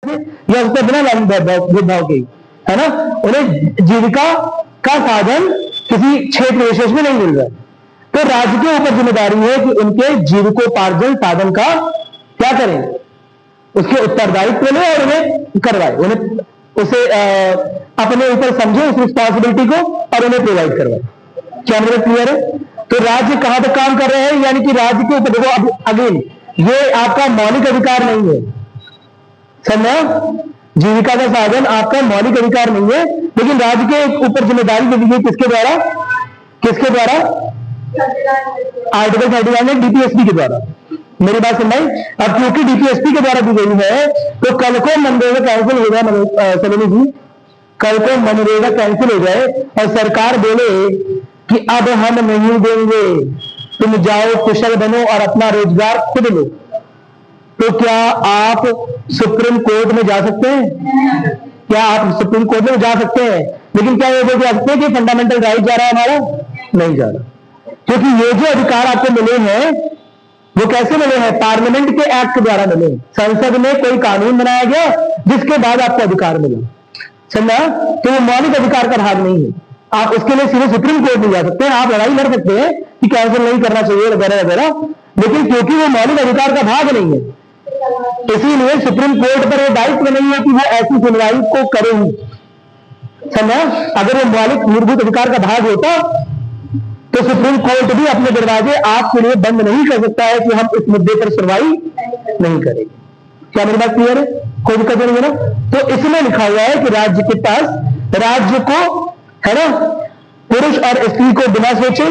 या उससे बिना भेदभाव के, है ना, उन्हें जीविका का साधन किसी क्षेत्र विशेष में नहीं मिल रहा है। तो राज्य के ऊपर जिम्मेदारी है कि उनके जीविकोपार्जन साधन का क्या करें, उसके उत्तरदायित्व लें और उन्हें करवाए, उन्हें उसे अपने ऊपर समझे उस रिस्पॉन्सिबिलिटी को और उन्हें प्रोवाइड करवाए। क्या मतलब क्लियर है? तो राज्य कहां तक काम कर रहे हैं, यानी कि राज्य के ऊपर देखो, अब अगेन ये आपका मौलिक अधिकार नहीं है, समझा? जीविका का साधन आपका मौलिक अधिकार नहीं है, लेकिन राज्य के ऊपर जिम्मेदारी दे दी गई किसके द्वारा, किसके द्वारा? आर्टिकल 39 में डीपीएसपी के द्वारा। मेरी बात सुन भाई, अब क्योंकि डीपीएसपी के द्वारा दी गई है तो कल को मनरेगा कैंसिल हो जाए, सलोनी जी, कल को मनरेगा कैंसिल हो जाए और सरकार बोले कि अब हम नहीं देंगे, तुम जाओ कुशल बनो और अपना रोजगार खुद लो, तो क्या आप सुप्रीम कोर्ट में जा सकते हैं? क्या आप सुप्रीम कोर्ट में जा सकते हैं? लेकिन क्या ये बोल सकते हैं कि फंडामेंटल राइट जा रहा है हमारा? नहीं जा रहा, क्योंकि ये जो अधिकार आपको मिले हैं वो कैसे मिले हैं? पार्लियामेंट के एक्ट के द्वारा मिले। संसद में कोई कानून बनाया गया जिसके बाद आपको अधिकार मिला, समझा? तो वो मौलिक अधिकार का भाग नहीं है। आप उसके लिए सीधे सुप्रीम कोर्ट में जा सकते हैं, आप लड़ाई लड़ सकते हैं कि कैंसिल नहीं करना चाहिए वगैरह वगैरह, लेकिन क्योंकि वो मौलिक अधिकार का भाग नहीं है, इसीलिए सुप्रीम कोर्ट पर यह दायित्व नहीं है कि वो ऐसी सुनवाई को करे ही, समझा? अगर वो मौलिक मूलभूत अधिकार का भाग होता तो सुप्रीम कोर्ट भी अपने दरवाजे आपके लिए बंद नहीं कर सकता है कि हम इस मुद्दे पर सुनवाई नहीं करेंगे। क्या मेरी बात क्लियर है? कोई दिक्कत नहीं है ना? तो इसमें लिखा हुआ है कि राज्य के पास, राज्य को, है ना, पुरुष और स्त्री को बिना सोचे,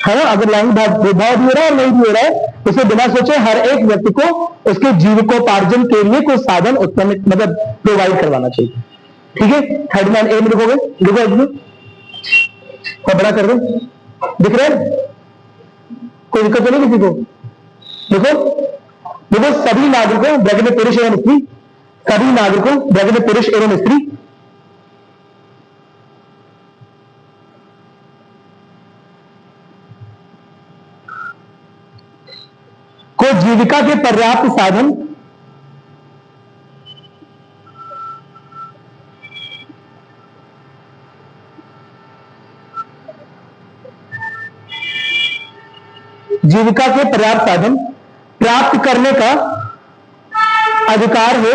है ना, अगर लैंगिक भेदभाव भी हो रहा है और नहीं भी हो रहा है, उसे बिना सोचे हर एक व्यक्ति को उसके जीविकोपार्जन के लिए कोई साधन उत्पन्न, मतलब प्रोवाइड करवाना चाहिए। ठीक है, हेडलाइन ए में लिखोगे, लिखो इसमें और बड़ा कर दो, दिख रहा है? कोई दिक्कत तो नहीं किसी को? देखो देखो, सभी नागरिकों ब्रैकेट में पुरुष एवं स्त्री, सभी नागरिकों ब्रैकेट में पुरुष एवं स्त्री को जीविका के पर्याप्त साधन जीविका के पर्याप्त साधन प्राप्त करने का अधिकार हो,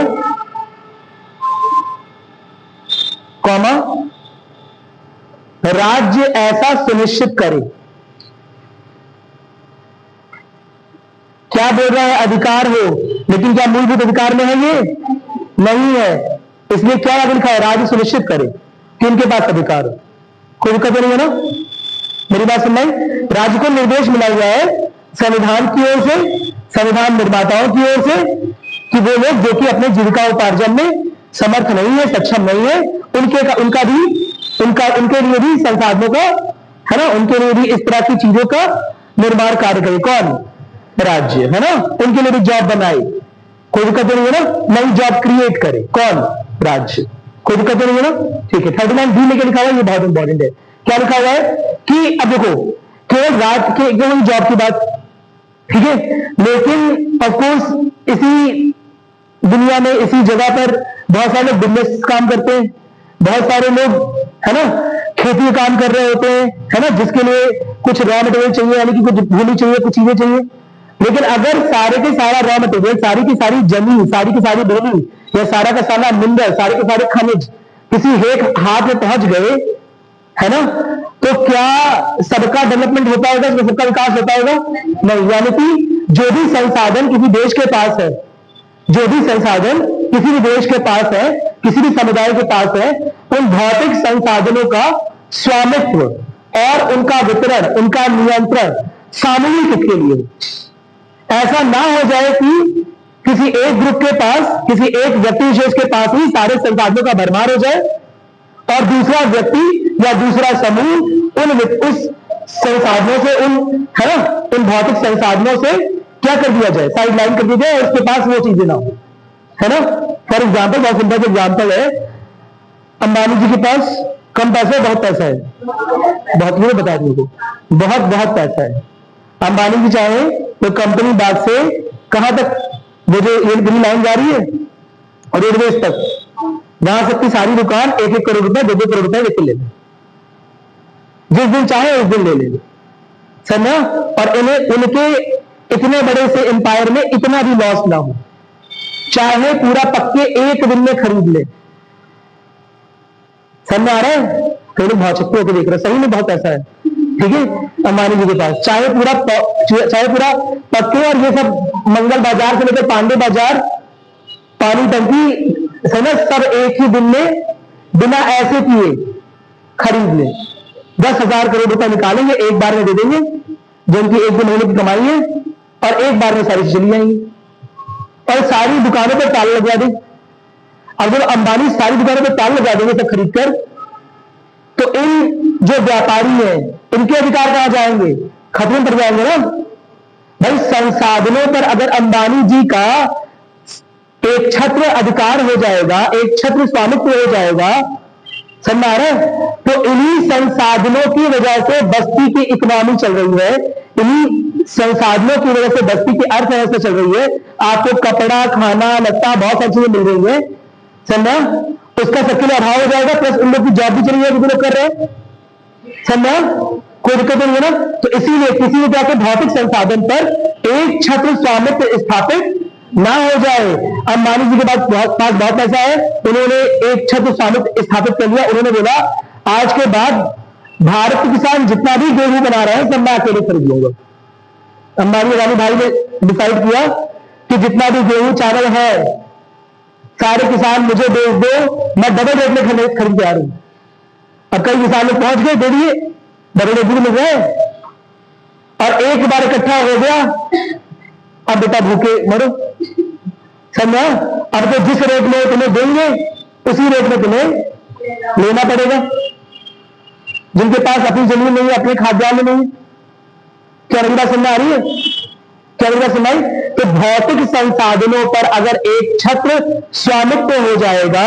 कॉमा, राज्य ऐसा सुनिश्चित करे। क्या बोल रहा है? अधिकार हो, लेकिन क्या मूलभूत अधिकार में है? ये नहीं है, इसलिए क्या आगे लिखा है? राज्य सुनिश्चित करे कि उनके पास अधिकार हो। कोई दिक्कत नहीं है ना? मेरी बात सुन भाई, राज्य को निर्देश मिला हुआ है संविधान की ओर से, संविधान निर्माताओं की ओर से, कि वो लोग जो कि अपने जीविका उपार्जन में समर्थ नहीं है, सक्षम नहीं है, उनके लिए भी संसाधनों का, है ना, उनके लिए भी इस तरह की चीजों का निर्माण कार्य करे। कौन? राज्य, है ना, उनके लिए भी जॉब बनाए। कोई दिक्कत नहीं है ना? नई जॉब क्रिएट करे। कौन? राज्य। कोई दिक्कत नहीं है ना? ठीक है, 39 बी में क्या लिखा हुआ है? ये बहुत इंपॉर्टेंट है। क्या लिखा हुआ है कि अब देखो, केवल राज्य के जॉब की बात, ठीक है, लेकिन ऑफकोर्स इसी दुनिया में, इसी जगह पर बहुत सारे लोग बिजनेस काम करते हैं, बहुत सारे लोग, है ना, खेती काम कर रहे होते हैं, है ना, जिसके लिए कुछ रॉ मटेरियल चाहिए, यानी कि कुछ भूमि चाहिए, कुछ चीजें चाहिए। लेकिन अगर सारे के सारा रॉ मटेरियल, सारी की सारी जमीन, सारी की सारी भूमि या सारा का सारा मिनरल, सारे के सारे खनिज किसी एक हाथ में पहुंच गए, है ना, तो क्या सबका डेवलपमेंट होता होगा, सबका विकास होता होगा? नहीं। यानी कि जो भी संसाधन किसी देश के पास है, जो भी संसाधन किसी भी देश के पास है, किसी भी समुदाय के पास है, उन भौतिक संसाधनों का स्वामित्व और उनका वितरण, उनका नियंत्रण सामूहिक के लिए। ऐसा ना हो जाए कि किसी एक ग्रुप के पास, किसी एक व्यक्ति विशेष के पास ही सारे संसाधनों का भरमार हो जाए और दूसरा व्यक्ति या दूसरा समूह उस संसाधनों से, है ना, उन भौतिक संसाधनों से क्या कर दिया जाए? साइड लाइन कर दिया जाए और उसके पास वो चीजें ना हो, है ना। फॉर एग्जाम्पल, बहुत सिंपल एग्जाम्पल है, अंबानी जी के पास कम पैसा है, बहुत पैसा है, बहुत लोग बता दिए को, बहुत पैसा है। अंबानी जी चाहे तो कंपनी बात से कहां तक वो जो एक बड़ी लाइन जा रही है, और रोडवेज तक, वहां सबकी सारी दुकान 1-1 करोड़ रुपए 2-2 करोड़ रुपए लेके ले लें, जिस दिन चाहे उस दिन ले लें, समझा। और इन्हें उनके इतने बड़े से एम्पायर में इतना भी लॉस ना हो, चाहे पूरा पक्के 1 दिन में खरीद ले। समझ में आ रहा है? कई लोग बहुत शक्ति होकर देख रहे हैं, सही में बहुत पैसा है, ठीक है, अंबानी जी के पास, चाहे पूरा पक्के, और ये सब मंगल बाजार से लेकर पांडे बाजार, पानी टंकी, समझ, सब एक ही दिन में बिना ऐसे किए खरीद ले। 10,000 करोड़ रुपए निकालेंगे, एक बार में दे देंगे, जो उनकी 1-2 महीने की कमाई है, और एक बार में सारी से चली जाएंगी, और सारी दुकानों पर ताले लगा दें। अगर अंबानी सारी दुकानों पर ताले लगा देंगे सब खरीद कर, तो इन जो व्यापारी हैं इनके अधिकार कहां जाएंगे? खतरे में पड़ जाएंगे ना भाई। संसाधनों पर अगर अंबानी जी का एक छत्र अधिकार हो जाएगा, एक छत्र स्वामित्व हो जाएगा, समझ आ रहा है? तो इन्हीं संसाधनों की वजह से बस्ती की इकोनॉमी चल रही है, इन्हीं संसाधनों की वजह से बस्ती की अर्थव्यवस्था चल रही है। आपको कपड़ा, खाना, लत्ता, बहुत सारी चीजें मिल रही है, समझा। उसका सबके लिए अभाव हो जाएगा, प्लस उन लोग की जॉब भी चली जाएगी, लोग कर रहे हैं, समझा, कोई दिक्कत नहीं है ना। तो इसीलिए किसी भी तरह के भौतिक संसाधन पर एक छत्र स्वामित्व स्थापित ना हो जाए। अंबानी जी के पास बहुत पैसा है, उन्होंने एक छत्र स्वामित्व स्थापित कर लिया। उन्होंने बोला आज के बाद भारत के किसान जितना भी गेहूं बना रहे हैं सब मैं अकेले खरीद लूंगा। अंबानी अडानी भाई ने डिसाइड किया कि जितना भी गेहूं चावल है सारे किसान मुझे बेच दो, मैं डबल रेट में खरीद के आ रही हूं। अब कई किसान लोग पहुंच गए, दे दिए, डबल रेट मिल गए, और एक बार इकट्ठा हो गया, अब बेटा भूखे मरो, समझा। अब तो जिस रेट में तुम्हें देंगे उसी रेट में तुम्हें लेना पड़ेगा। जिनके पास अपनी जमीन नहीं है, अपने खाद्यान्न नहीं, क्या मेरी बात समझ आ रही है? क्या मेरी बात समझ? तो भौतिक संसाधनों पर अगर एक छत्र स्वामित्व हो जाएगा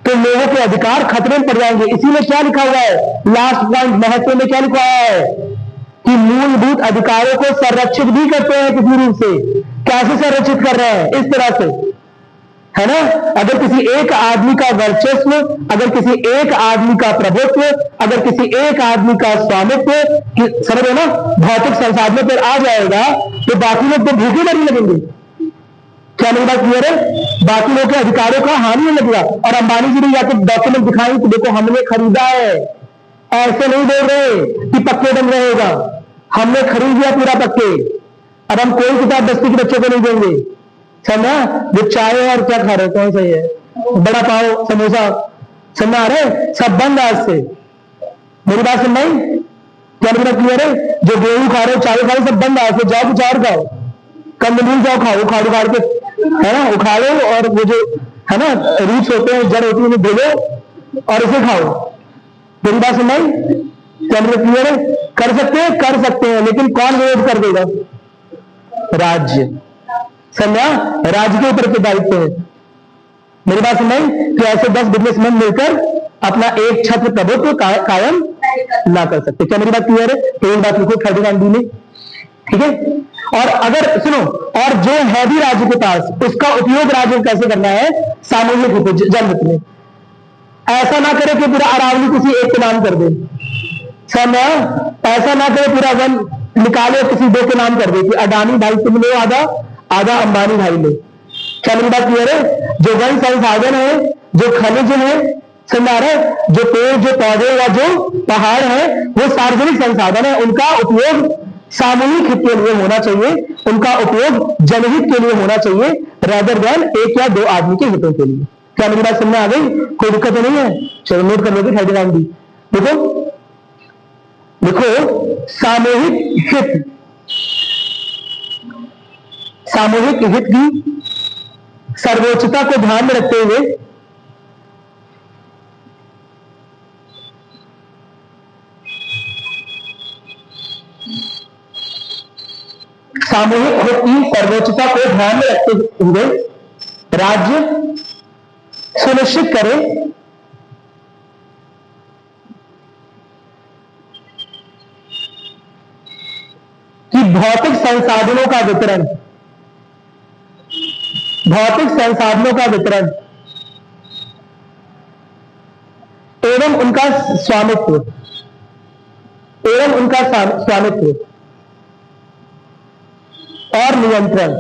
तो लोगों के अधिकार खतरे में पड़ जाएंगे। इसीलिए क्या लिखा हुआ है लास्ट पॉइंट महत्व में, क्या लिखा हुआ है कि मूलभूत अधिकारों को संरक्षित भी करते हैं किसी रूप से। कैसे संरक्षित कर रहे हैं? इस तरह से, है ना। अगर किसी एक आदमी का वर्चस्व, अगर किसी एक आदमी का प्रभुत्व, अगर किसी एक आदमी का स्वामित्व, समझ रहे ना, भौतिक संसाधनों पर आ जाएगा तो बाकी लोग तो भूखे मरने लगेंगे। क्या मेरी बात क्लियर है? बाकी लोग के अधिकारों का हानि नहीं लगेगा। और अंबानी जी ने जाकर डॉक्यूमेंट दिखाई कि देखो हमने खरीदा है, ऐसे नहीं बोल रहे कि पक्के बन रहेगा, हमने खरीद लिया पूरा पक्के, अब हम कोई किताब बस्ती के बच्चों को नहीं देंगे, समझा। जो चाय और क्या खा रहे हो, कौन सही है, बड़ा पाव, समोसा, समझ आ रहे, सब बंद आज से। मेरी बात सुन नहीं? क्या मेरी बात क्लियर है? जो गेहूं खा रहे हो, चाय खा रहे हो, सब बंद आज से। जाओ कुछ और खाओ, कंदमूल जाओ खाओ, उखाड़ उखाड़ के, है ना, उखाड़ो, और वो जो है ना रूट्स होते हैं, जड़ होती है, उन्हें धो और उसे खाओ। मेरी बात सुन नहीं? क्या मेरी क्लियर है? कर सकते हैं, लेकिन कौन विरोध कर देगा? राज्य, समझा। राज्य के ऊपर के दायित्व है। मेरी बात सुन नहीं? कि ऐसे 10 बिजनेसमैन मिलकर अपना एक छत्र प्रभुत्व कायम ना कर सकते। क्या मेरी बात क्लियर है? तो एक बात लिखो फर्डिनांड डी ने, ठीक है। और अगर सुनो, और जो है भी राज्य के पास, उसका उपयोग राज्य में कैसे करना है? सामूहिक रूप से, जनहित में। ऐसा ना करे कि पूरा अरावली किसी एक के नाम कर दे, समझा। ऐसा ना करे पूरा वन निकाले किसी दो के नाम कर दे कि अडानी भाई तुम लो आधा, आधा अंबानी भाई लो। क्या मेरी बात क्लियर है? जो वन संसाधन है, जो खनिज है, समझा रहे, जो पेड़, जो पौधे या जो पहाड़ है, वो सार्वजनिक संसाधन है, उनका उपयोग सामूहिक हित के लिए होना चाहिए, उनका उपयोग जनहित के लिए होना चाहिए, रादर देन एक या दो आदमी के हितों के लिए। क्या मेरी बात समझ आ गई? कोई दिक्कत तो नहीं है? चलो नोट कर लोगे हेडलाइन भी। देखो सामूहिक हित, सामूहिक हित की सर्वोच्चता को ध्यान में रखते हुए सामूहिक हित की सर्वोच्चता को ध्यान में रखते हुए राज्य सुनिश्चित करे कि भौतिक संसाधनों का वितरण भौतिक संसाधनों का वितरण एवं उनका स्वामित्व और नियंत्रण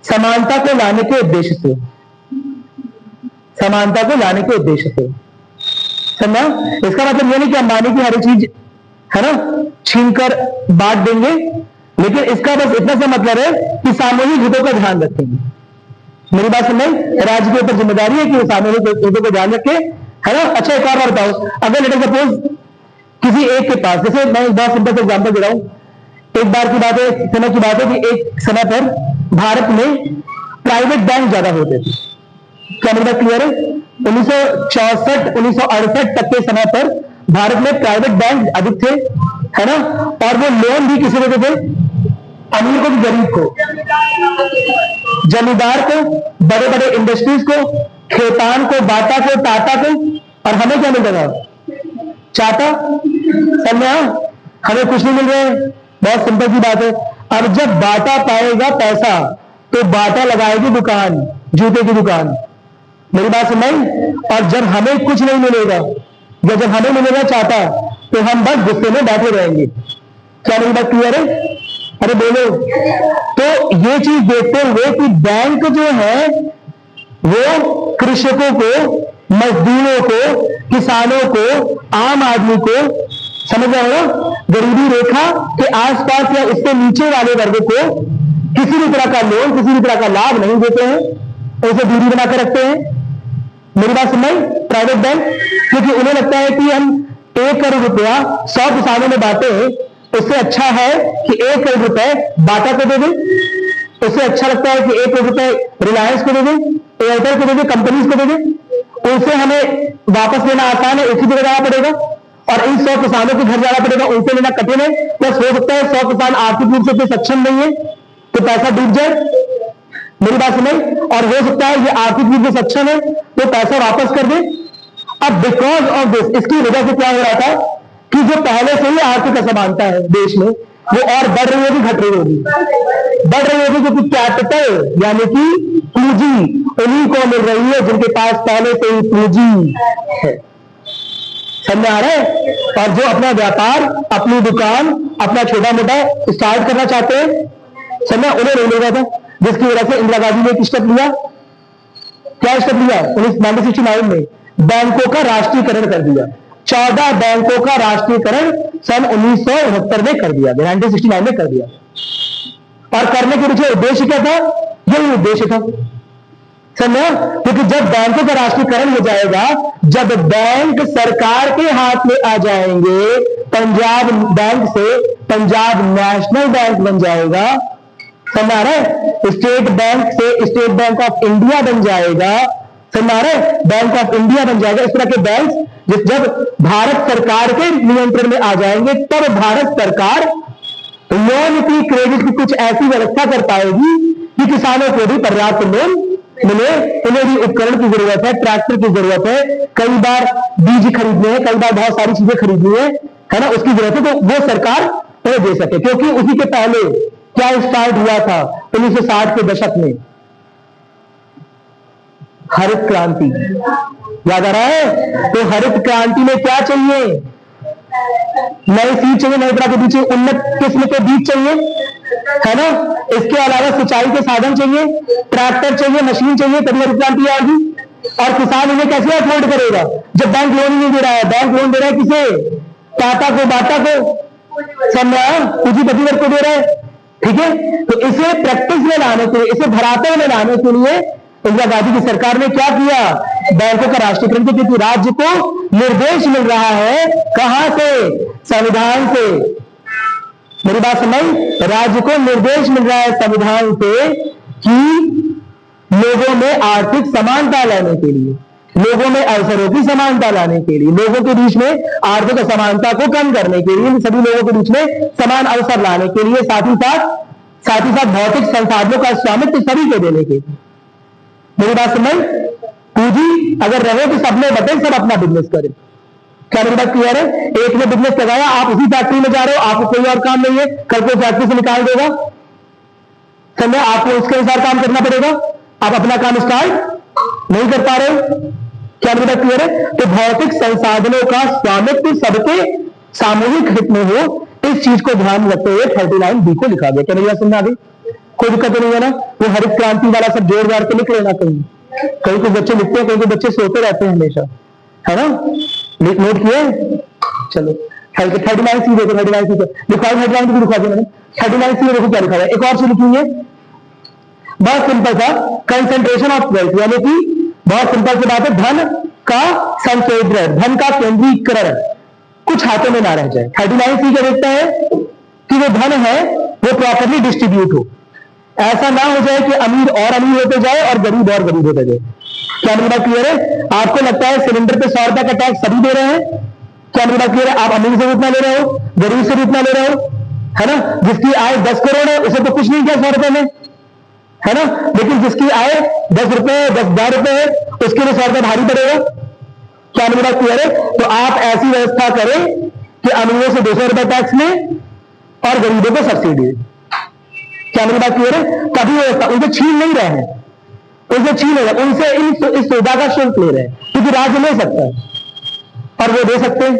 समानता को लाने के उद्देश्य से समझा। इसका मतलब यह नहीं कि अंबानी की हर चीज है ना छीनकर बांट देंगे, लेकिन इसका बस इतना सा मतलब है कि सामूहिक हितों का ध्यान रखेंगे। मेरी बात समझ, राज्य के ऊपर जिम्मेदारी है कि वो सामूहिक हितों का ध्यान रखे, है ना। अच्छा, एक और बात बताओ, अगर लेट सपोज किसी एक के पास, जैसे मैं बहुत सिंपल से एग्जाम्पल दे रहा हूं, एक बार की बात है, समय की बात है कि एक समय पर भारत में प्राइवेट बैंक ज्यादा होते थे। क्या मेरी बात क्लियर है? 1964-1968 तक के समय पर भारत में प्राइवेट बैंक अधिक थे, है ना। और वो लोन भी किसे देते थे? अमीर को कि गरीब को? जमींदार को, बड़े बड़े इंडस्ट्रीज को, खेतान को, बाटा को, टाटा को। और हमें क्या मिल रहा? चाटा। समझा? हमें कुछ नहीं मिल रहा है। बहुत सिंपल सी बात है। अब जब बाटा पाएगा पैसा तो बाटा लगाएगी दुकान, जूते की दुकान। मेरी बात समझ। और जब हमें कुछ नहीं मिलेगा या जब हमें मिलेगा चाटा, तो हम बस गुस्से में बैठे रहेंगे। क्या मेरी बात क्लियर है? अरे बोलो। तो ये चीज देखते हुए कि बैंक जो है वो कृषकों को, मजदूरों को, किसानों को, आम आदमी को, समझ रहे हो, गरीबी रेखा के आसपास या उसके नीचे वाले वर्ग को किसी भी तरह का लोन, किसी भी तरह का लाभ नहीं देते हैं, उसे दूरी बनाकर रखते हैं। मेरी बात समझ। प्राइवेट बैंक, क्योंकि उन्हें लगता है कि हम 1 करोड़ रुपया 100 किसानों में बांटे, उससे अच्छा है कि 1 करोड़ रुपए बाटा को दे दें। उससे अच्छा लगता है कि 1 करोड़ रुपए रिलायंस को दे दें, एयरटेल को दे दें, कंपनीज को दे दें। उनसे हमें वापस लेना आसान है, एक ही जगह जाना पड़ेगा, और इन 100 किसानों के घर जाना पड़ेगा, उनसे लेना कठिन है। प्लस हो सकता है 100 किसान आर्थिक रूप से सक्षम नहीं है तो पैसा डूब जाए। मेरी बात समझ। और हो सकता है ये आर्थिक रूप से सक्षम है तो पैसा वापस कर दे। अब बिकॉज ऑफ दिस, इसकी वजह से क्या हो रहा था कि जो पहले से ही आर्थिक असमानता है देश में, वो और बढ़ रही होगी, घट रही होगी? बढ़ रही होगी, क्योंकि कैपिटल यानी कि पूंजी उन्हीं को मिल रही है जिनके पास पहले से ही पूंजी है। समझ आ रहा है? और जो अपना व्यापार, अपनी दुकान, अपना छोटा मोटा स्टार्ट करना चाहते हैं, समझ, उन्हें नहीं मिल रहा था, जिसकी वजह से इंदिरा गांधी ने एक स्टेप लिया। क्या स्टेप लिया? 1969 में बैंकों का राष्ट्रीयकरण कर दिया। 14 बैंकों का राष्ट्रीयकरण सन 1969 में कर दिया, 1969 में कर दिया। और करने के पीछे उद्देश्य क्या था? यही उद्देश्य था, समझा। क्योंकि जब बैंकों का राष्ट्रीयकरण हो जाएगा, जब बैंक सरकार के हाथ में आ जाएंगे, पंजाब बैंक से पंजाब नेशनल बैंक बन जाएगा, समझ आ रहा है? स्टेट बैंक से स्टेट बैंक ऑफ इंडिया बन जाएगा, समझ आ रहा है? बैंक ऑफ इंडिया बन जाएगा। इस तरह के बैंक जब भारत सरकार के नियंत्रण में आ जाएंगे, तब भारत सरकार लोन की, क्रेडिट की कुछ ऐसी व्यवस्था कर पाएगी कि किसानों को भी पर्याप्त लोन मिले। उन्हें भी उपकरण की जरूरत है, ट्रैक्टर की जरूरत है, कई बार बीज खरीदने हैं, कई बार बहुत सारी चीजें खरीदनी है ना, उसकी जरूरत है, तो वो सरकार उन्हें दे सके। क्योंकि उसी के पहले क्या स्टार्ट हुआ था 1960 के दशक में? हरित क्रांति। याद आ रहा है? तो हरित क्रांति में क्या चाहिए? नए सीड चाहिए, नए तरह के बीज, उन्नत किस्म के बीज चाहिए, है ना। इसके अलावा सिंचाई के साधन चाहिए, ट्रैक्टर चाहिए, मशीन चाहिए, तभी हरित क्रांति आएगी। और किसान इन्हें कैसे अफोर्ड करेगा जब बैंक लोन ही नहीं दे रहा है? बैंक लोन दे रहा है किसे? टाटा को, बाटा को, पूंजीपति वर्ग को दे रहा है। ठीक है, तो इसे प्रैक्टिस में लाने के लिए, इसे धरातल में लाने के लिए इंदिरा गांधी की सरकार ने क्या किया? बैंकों का राष्ट्रीयकरण किया। क्योंकि राज्य को निर्देश मिल रहा है, कहां से? संविधान से। मेरी बात समझ। राज्य को निर्देश मिल रहा है संविधान से कि लोगों में आर्थिक समानता लाने के लिए, लोगों में अवसरों की समानता लाने के लिए, लोगों के बीच में आर्थिक असमानता को कम करने के लिए, सभी लोगों के बीच में समान अवसर लाने के लिए, साथ ही साथ भौतिक संसाधनों का स्वामित्व सभी को देने के लिए। मेरी बात समझ। निजी अगर रहे तो सब में बटे, सब अपना बिजनेस करें। क्या मेरी बात क्लियर है? एक ने बिजनेस लगाया, आप उसी फैक्ट्री में जा रहे हो, आपको कोई और काम नहीं है, कल को फैक्ट्री से निकाल देगा, समझे? आपको उसके अनुसार काम करना पड़ेगा, आप अपना काम स्टार्ट नहीं कर पा रहे हो। क्या मेरी बात क्लियर है? तो भौतिक संसाधनों का स्वामित्व सबके सामूहिक हित में हो, इस चीज को ध्यान रखते हुए 39B को लिखा गया। क्या मेरी बात समझ आ गई? कोई दिक्कत नहीं है ना? वो हरित क्रांति वाला सब जोड़ जाड़ के लिख लेना, कहीं कुछ बच्चे लिखते हैं, कहीं बच्चे सोते रहते हैं हमेशा, है ना? नोट किए? चलो 39C देखो, 39C लिखा है, 39 भी लिखा दिया मैंने। 39C देखो क्या लिखा है, एक और चीज लिखी है, बहुत सिंपल था, कंसेंट्रेशन ऑफ वेल्थ, यानी कि बहुत सिंपल सी बात है, धन का संकेंद्रण, धन का केंद्रीकरण कुछ हाथों में ना रह जाए। 39C क्या देखता है कि वो धन है वो प्रॉपरली डिस्ट्रीब्यूट हो, ऐसा ना हो जाए कि अमीर और अमीर होते जाए और गरीब और गरीब होते जाए। क्या मेरी बात क्लियर है? आपको लगता है सिलेंडर पे 100 रुपए का टैक्स सभी दे रहे हैं? क्या मेरी बात क्लियर है? आप अमीर से भी उतना ले रहे हो, गरीब से भी उतना ले रहे हो, है ना? जिसकी आय 10 करोड़ है उसे तो कुछ नहीं किया 100 रुपए में, है ना? लेकिन जिसकी आय 10 रुपए 10,000 रुपए है उसके लिए 100 रुपए भारी पड़ेगा। क्या मेरी बात क्लियर है? तो आप ऐसी व्यवस्था करें कि अमीरों से 200 रुपए टैक्स में और गरीबों को सब्सिडी। क्या मेरी बात क्लियर है? तभी व्यवस्था, उनसे छीन नहीं रहे हैं, उनसे छीन रहे हैं, उनसे इस सुविधा का शुल्क ले रहे हैं, क्योंकि राज्य ले सकता है और वो दे सकते हैं।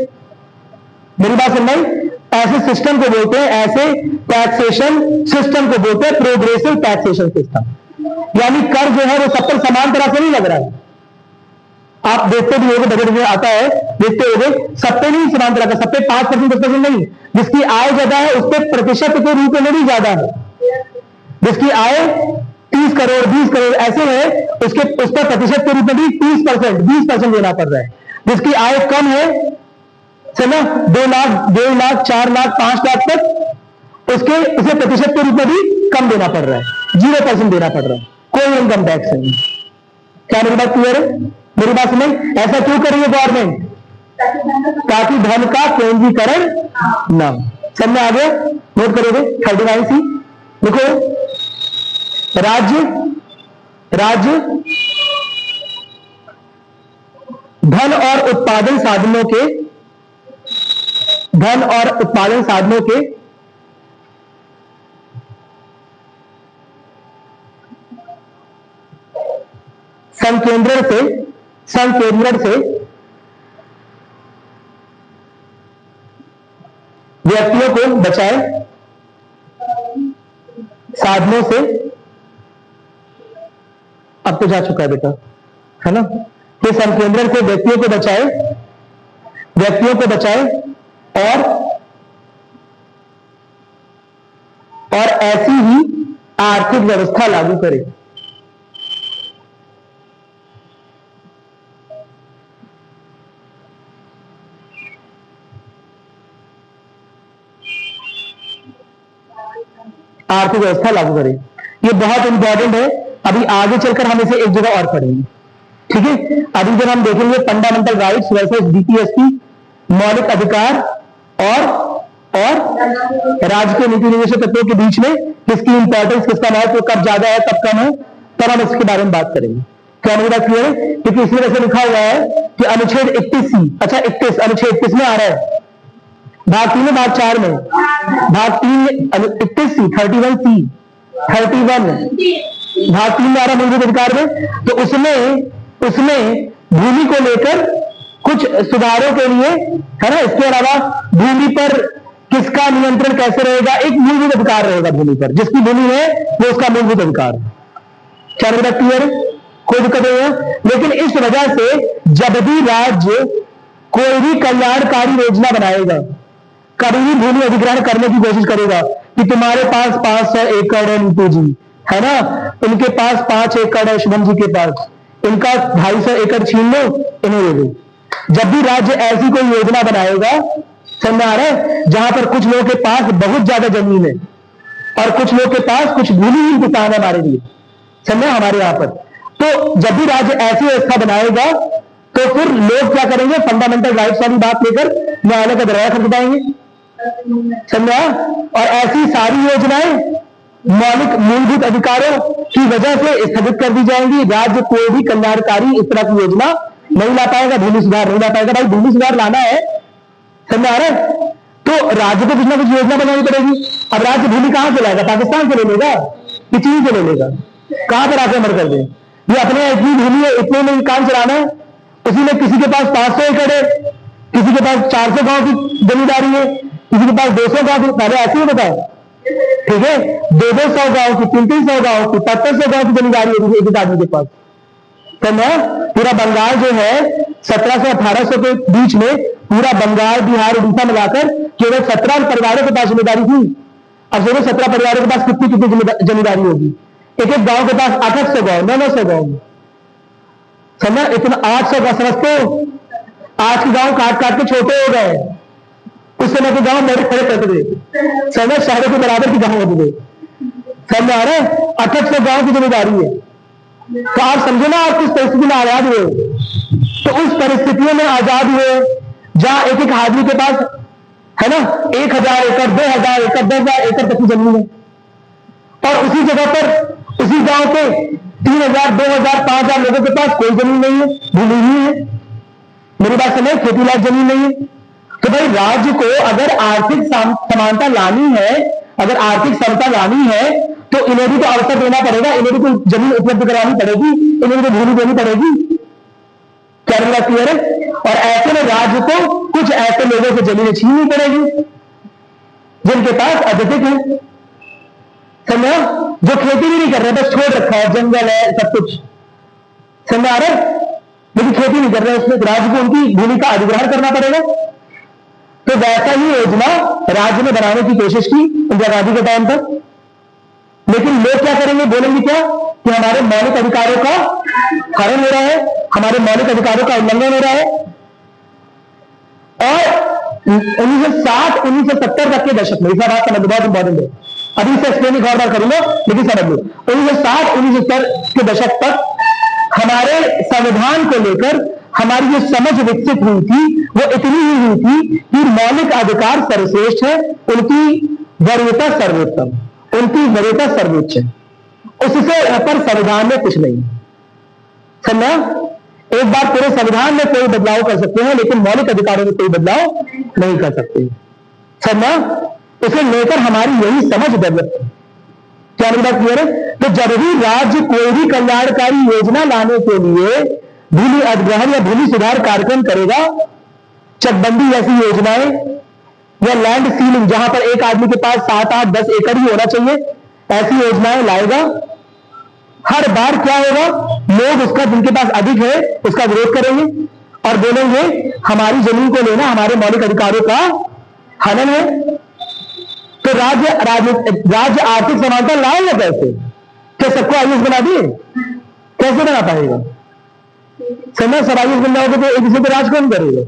मेरी बात सुन रही? ऐसे सिस्टम को बोलते हैं, ऐसे टैक्सेशन सिस्टम को बोलते हैं प्रोग्रेसिव टैक्सेशन सिस्टम, यानी कर जो है वो सब पर समान तरह से नहीं लग रहा है। आप देखते भी होंगे, बजट में आता है, देखते होंगे सब पे नहीं समान तरह का, सब पे 5% 10% नहीं, जिसकी आय ज्यादा है उस पर प्रतिशत के रूप में भी ज्यादा है, जिसकी आय 30 करोड़ 20 करोड़ ऐसे है उस पर प्रतिशत के रूप में भी 30% 20% देना पड़ रहा है। जिसकी आय कम है चलो 2 लाख 1.5 लाख 4 लाख 5 लाख तक उसे प्रतिशत के रूप में भी कम देना पड़ रहा है, 0% देना पड़ रहा है, कोई इनकम टैक्स नहीं। क्या मेरी बात क्लियर है? मेरी बात सुने, ऐसा क्यों करेंगे गवर्नमेंट? ताकि धन का केंद्रीकरण ना हो। समझ में आ गया? नोट करोगे 39C देखो, राज्य धन और उत्पादन साधनों के संकेंद्रण से व्यक्तियों को बचाए, साधनों से, अब तो जा चुका है बेटा, है ना? ये संकेंद्रण से व्यक्तियों को बचाए और ऐसी ही आर्थिक व्यवस्था लागू करे। आर्थिक व्यवस्था लागू करें, ये बहुत इंपॉर्टेंट है। अभी आगे चलकर हम इसे एक जगह और पढ़ेंगे, ठीक है? अभी जब हम देखेंगे फंडामेंटल राइट्स वर्सेस डीपीएसपी, मौलिक अधिकार और राजकीय नीति निदेशक तत्वों के बीच में किसकी इंपॉर्टेंस, किसका महत्व कब ज्यादा है कब कम है, तब हम इसके बारे में बात करेंगे। क्या मेरी बात क्लियर है? क्योंकि इसमें ऐसे लिखा हुआ है कि अनुच्छेद 31C, अच्छा 31 अनुच्छेद 31 में आ रहा है, भाग 3 में भाग 4 में, भाग 3 31C 31C 31 भाग 3 में आ रहा मूलभूत अधिकार में। तो उसमें भूमि को लेकर कुछ सुधारों के लिए, है ना, इसके अलावा भूमि पर किसका नियंत्रण कैसे रहेगा, एक मूलभूत अधिकार रहेगा भूमि पर, जिसकी भूमि है वो उसका मूलभूत अधिकार। क्या मेरी बात क्लियर है? कोई दिक्कत नहीं है। लेकिन इस वजह से जब भी राज्य कोई भी कल्याणकारी योजना बनाएगा, कभी भी भूमि अधिग्रहण करने की कोशिश करेगा कि तुम्हारे पास 500 एकड़ है नीतू जी, है ना, इनके पास 5 एकड़ है शुभम जी के पास, इनका 250 एकड़ छीन लो, इन्हें दे दो। जब भी राज्य ऐसी कोई योजना बनाएगा, समझ आ रहा है, जहां पर कुछ लोगों के पास बहुत ज्यादा जमीन है और कुछ लोगों के पास कुछ भूमिहीन किसान है हमारे लिए, समझे, हमारे यहां पर, तो जब भी राज्य ऐसी व्यवस्था बनाएगा तो फिर लोग क्या करेंगे, फंडामेंटल राइट्स वाली बात लेकर न्यायालय का दरवाजा खटखटाएंगे, समझा? और ऐसी सारी योजनाएं मौलिक मूलभूत अधिकारों की वजह से स्थगित कर दी जाएंगी। राज्य कोई भी कल्याणकारी इस तरह की योजना नहीं ला पाएगा, भूमि सुधार नहीं ला पाएगा। भाई भूमि सुधार लाना है, समझ आ रहा है, तो राज्य को कुछ ना कुछ योजना बनानी पड़ेगी। अब राज्य भूमि कहां से लाएगा? पाकिस्तान से ले लेगा कि चीन से ले लेगा? कहां पर आक्रमण कर दे? ये अपने इतनी भूमि है, इतने में काम चलाना है। उसी में किसी के पास 500 एकड़ है, किसी के पास 400 गांव की जमींदारी है, किसी के पास 200 गांव की। पहले ऐसे ही बताओ, ठीक है, 200 गांव की, 300 गांव की, 700 गांव की जमींदारी होगी एक आदमी के पास। तो मैं पूरा बंगाल जो है 1700-1800 के बीच में पूरा बंगाल, बिहार, उड़ीसा मिलाकर केवल 17 परिवारों के पास जिम्मेदारी थी। अब सोचो 17 परिवारों के पास कितनी कितनी जमींदारी होगी? एक एक गांव के पास 800 गांव, 900 गांव, समझा? इतना 800 का समझते हो? आज के गांव काट काट के छोटे हो गए, उस समय के गांव मेरे खड़े करते थे, समझ? शहरों के बराबर के गांव होते थे, समझ आ रहा है? 800 गांव की जिम्मेदारी है। तो आप समझो ना, आप किस परिस्थिति में आजाद हुए। तो उस परिस्थितियों में आजाद हुए जहां एक एक आदमी के पास है ना 1000 एकड़, 2000 एकड़, 10,000 एकड़ तक की जमीन है, और उसी जगह पर उसी गांव के 3000, 2000, 5000 लोगों के पास कोई जमीन नहीं है, भूमि नहीं है। मेरी बात समझ? खेती लायक जमीन नहीं है। तो भाई राज्य को अगर आर्थिक समानता लानी है, अगर आर्थिक समता लानी है, तो इन्हें भी तो अवसर देना पड़ेगा, इन्हें भी तो जमीन उपलब्ध करानी पड़ेगी, इन्हें भी तो भूमि देनी पड़ेगी। क्या मेरा क्लियर है? और ऐसे में राज्य को कुछ ऐसे लोगों से जमीनें छीननी पड़ेगी जिनके पास अधिक है, समझा? जो खेती भी नहीं कर रहे, बस छोड़ रखा है, जंगल है, सब कुछ, समझ आ रहा है, लेकिन खेती नहीं कर रहे, उसमें राज्य को उनकी भूमि का अधिग्रहण करना पड़ेगा। तो वैसा ही योजना राज्य ने बनाने की कोशिश की इंदिरा गांधी के टाइम पर, लेकिन लोग क्या करेंगे? बोलेंगे क्या कि हमारे मौलिक अधिकारों का हनन हो रहा है, हमारे मौलिक अधिकारों का उल्लंघन हो रहा है। और 1960, 1970 तक के दशक में, इस बात समझ, बहुत इंपॉर्टेंट है, अभी से एक्सप्लेन एक और बार करूंगा, लेकिन समझ लो 1960, 1970 के दशक तक हमारे संविधान को लेकर हमारी जो समझ विकसित हुई थी वो इतनी ही हुई थी कि मौलिक अधिकार सर्वश्रेष्ठ है, उनकी वरीयता सर्वोत्तम, उनकी वरीयता सर्वोच्च है, उससे ऊपर संविधान में कुछ नहीं। समझा? एक बार पूरे संविधान में कोई बदलाव कर सकते हैं, लेकिन मौलिक अधिकारों में कोई बदलाव नहीं कर सकते। समझा? इसे लेकर हमारी यही समझ डेवलप है। क्या मेरी बात क्लियर है? तो जब भी राज्य कोई भी कल्याणकारी योजना लाने के लिए भूमि अधिग्रहण या भूमि सुधार कार्यक्रम करेगा, चकबंदी जैसी योजनाएं या लैंड सीलिंग, जहां पर एक आदमी के पास 7, 8, 10 एकड़ ही होना चाहिए, ऐसी योजनाएं लाएगा, हर बार क्या होगा? लोग उसका, जिनके पास अधिक है, उसका विरोध करेंगे और बोलेंगे हमारी जमीन को लेना हमारे मौलिक अधिकारों का हनन है। तो राज्य आर्थिक समानता लाएगा कैसे? क्या सबको आईएएस बना दिए? कैसे बना पाएगा? समय सब आईएएस बन जाओगे तो एक दूसरे को राज कौन करेगा?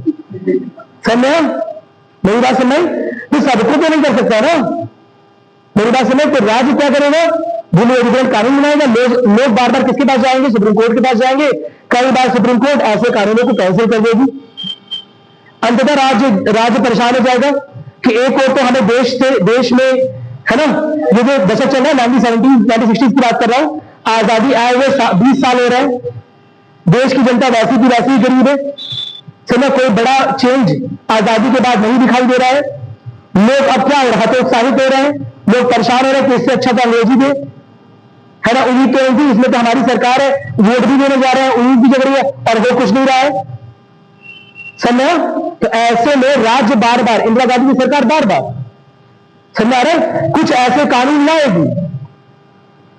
समय मेरी बात समझ? तो सबको तो नहीं कर सकता ना, मेरी बात समझ? तो राज्य क्या करेगा? भूमि अधिग्रहण कानून बनाएगा। लोग बार बार किसके पास जाएंगे? सुप्रीम कोर्ट के पास जाएंगे। कई बार सुप्रीम कोर्ट ऐसे कानूनों को कैंसिल कर देगी। अंततः राज्य परेशान हो जाएगा कि एक और तो हमें देश में है ना, ये जो दशक चल रहा है 1960 की बात कर रहा हूं, आजादी आए हुए 20 साल हो रहे हैं, देश की जनता वैसी की वैसी गरीब है, चलो कोई बड़ा चेंज आजादी के बाद नहीं दिखाई दे रहा है। लोग अब क्या हतोत्साहित हो रहे हैं, लोग परेशान हो रहे हैं कि इससे अच्छा तो अंग्रेजी दे, है ना, उम्मीद तो होगी, इसमें तो हमारी सरकार है, वोट भी देने जा रहे हैं, उम्मीद भी जग रही है, और वो कुछ नहीं रहा है। समझ? तो ऐसे में राज्य बार बार, इंदिरा गांधी की सरकार बार बार, समझ आ रहे, कुछ ऐसे कानून लाएगी,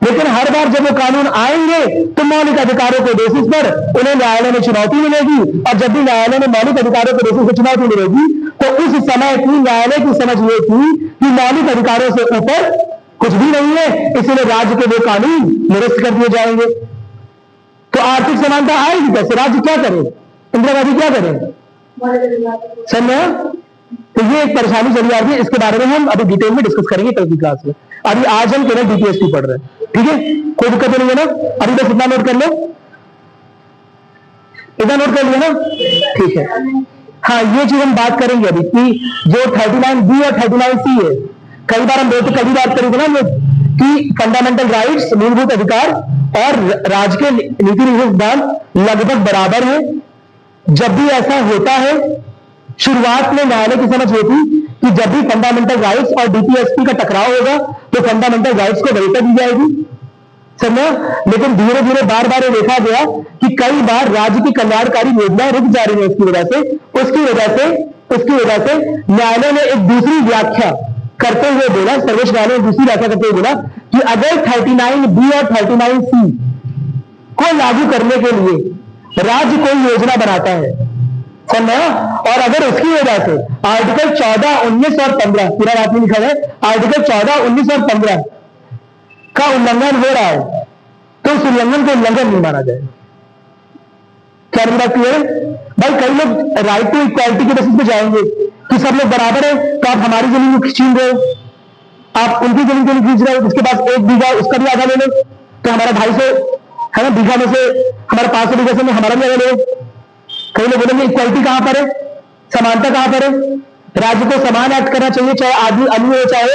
लेकिन हर बार जब वो कानून आएंगे तो मौलिक अधिकारों के बेसिस पर उन्हें न्यायालय में चुनौती मिलेगी, और जब भी न्यायालय में मौलिक अधिकारों के बेसिस पर चुनौती मिलेगी तो उस समय की न्यायालय की समझ ये थी कि मौलिक अधिकारों से ऊपर कुछ भी नहीं है, इसलिए राज्य के वो कानून निरस्त कर दिए जाएंगे। तो आर्थिक समानता आएगी कैसे? राज्य क्या करे? इंदिरा गांधी क्या करे? समझ? तो ये एक परेशानी चली आ रही है, इसके बारे में हम अभी डिटेल में डिस्कस करेंगे कल की क्लास में। अभी आज हम केवल डीपीएसपी पढ़ रहे हैं, ठीक है? कोई दिक्कत नहीं है ना? अभी बस इतना नोट कर लो, इतना नोट कर लिया ना? ठीक है। हाँ, ये चीज हम बात करेंगे अभी कि जो 39B और 39C है, कई बार हम कभी बात करेंगे ना, कि फंडामेंटल राइट्स, मूलभूत अधिकार और राज्य के नीति निर्देश सिद्धांत लगभग बराबर है। जब भी ऐसा होता है, शुरुआत में न्यायालय की समझ होती कि जब भी फंडामेंटल राइट्स और डीपीएसपी का टकराव होगा तो फंडामेंटल राइट्स को वरीयता दी जाएगी, समझा। लेकिन धीरे धीरे बार बार ये देखा गया कि कई बार राज्य की कल्याणकारी योजनाएं रुक जा रही है। उसकी वजह से न्यायालय ने एक दूसरी व्याख्या करते हुए बोला, सर्वोच्च न्यायालय ने दूसरी व्याख्या करते हुए बोला कि अगर 39B और 39C को लागू करने के लिए राज्य कोई योजना बनाता है, समझा, और अगर उसकी वजह से आर्टिकल 14, 19 और 15, पूरा बात में लिखा है, आर्टिकल 14, 19 और 15 का उल्लंघन हो रहा है तो उस उल्लंघन को उल्लंघन नहीं माना जाए। क्या मेरी बात क्लियर है भाई? कई लोग राइट टू इक्वालिटी के बेसिस पे जाएंगे कि सब लोग बराबर है, तो आप हमारी जमीन को छीन रहे हो, आप उनकी जमीन को नहीं खींच रहे हो, उसके पास 1 बीघा उसका भी आधा ले लो, तो हमारा 250 है ना बीघा में से हमारा 500 बीघा से हमारा भी आधा ले लो। कई लोग बोलेंगे इक्वालिटी कहां पर है, समानता कहां पर है? राज्य को समान एक्ट करना चाहिए, चाहे आदमी अमीर हो चाहे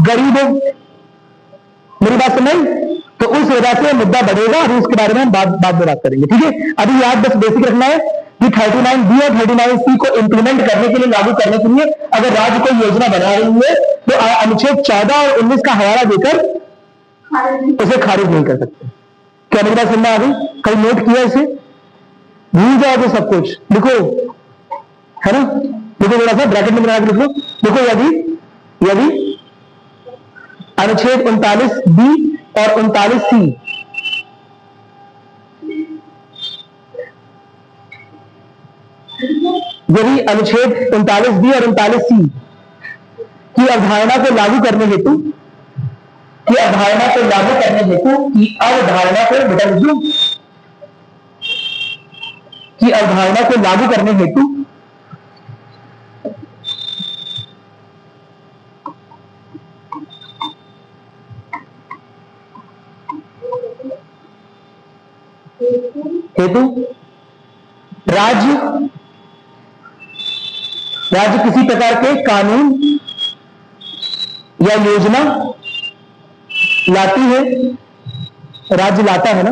गरीब हो। मेरी बात समझ? तो उस वजह से मुद्दा बढ़ेगा और उसके बारे में हम बाद में बात करेंगे, ठीक है। अभी याद बस बेसिक रखना है कि 39B और 39C को इंप्लीमेंट करने के लिए, लागू करने के लिए अगर राज्य कोई योजना बना रही है तो अनुच्छेद 14 और 19 का हवाला देकर उसे खारिज नहीं कर सकते। क्या मेरी बात समझ आ गई? कहीं नोट किया इसे? भूल जाओगे सब कुछ, लिखो, है ना। देखो थोड़ा सा ब्रैकेट में बना के लिख लो। देखो यदि अनुच्छेद 39B और 39C यदि अनुच्छेद 39B और 39C की अवधारणा को लागू करने हेतु राज्य किसी प्रकार के कानून या योजना लाती है, राज्य लाता है ना,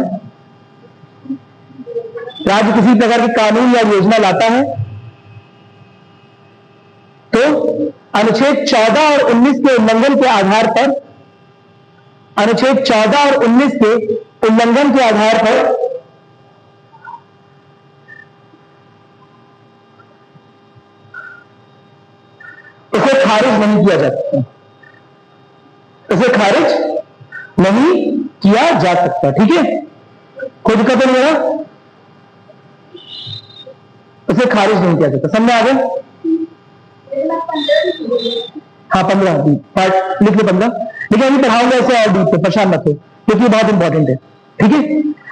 राज्य किसी प्रकार के कानून या योजना लाता है तो अनुच्छेद 14 और 19 के उल्लंघन के आधार पर, अनुच्छेद 14 और 19 के उल्लंघन के आधार पर उसे खारिज नहीं किया जा सकता, उसे खारिज नहीं किया जा सकता, ठीक है। कोई दिक्कत नहीं है, उसे खारिज नहीं किया जाता। समझ में आ गया? हाँ 15 पार्ट लिख लो 15, लेकिन अभी पढ़ाऊंगा ऐसे और डीप से, परेशान मत हो क्योंकि बहुत इंपॉर्टेंट है, ठीक है।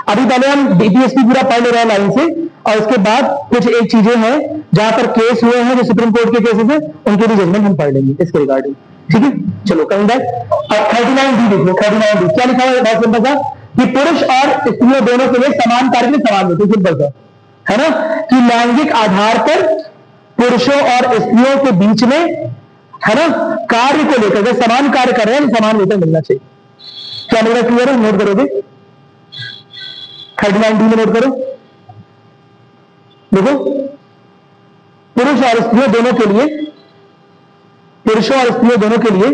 अभी पहले हम डीपीएसपी पूरा पढ़ ले रहे हैं लाइन से, और उसके बाद कुछ एक चीजें हैं जहां पर केस हुए हैं जो सुप्रीम कोर्ट के केसेस हैं, उनके भी जजमेंट हम पढ़ लेंगे इसके रिगार्डिंग, ठीक है। चलो कहीं बैक। अब 39D देख लो। 39D क्या लिखा हुआ है? बहुत सिंपल सा कि पुरुष और स्त्रियों दोनों के लिए समान कार्य में समान वेतन, सिंपल सा है ना, कि लैंगिक आधार पर पुरुषों और स्त्रियों के बीच में, है ना, कार्य को लेकर जब समान कार्य कर रहे हैं समान वेतन मिलना चाहिए। क्या मेरा क्लियर है? नोट करोगे? 39D में नोट करो। देखो पुरुष और स्त्रियों दोनों के लिए, पुरुषों और स्त्रियों दोनों के लिए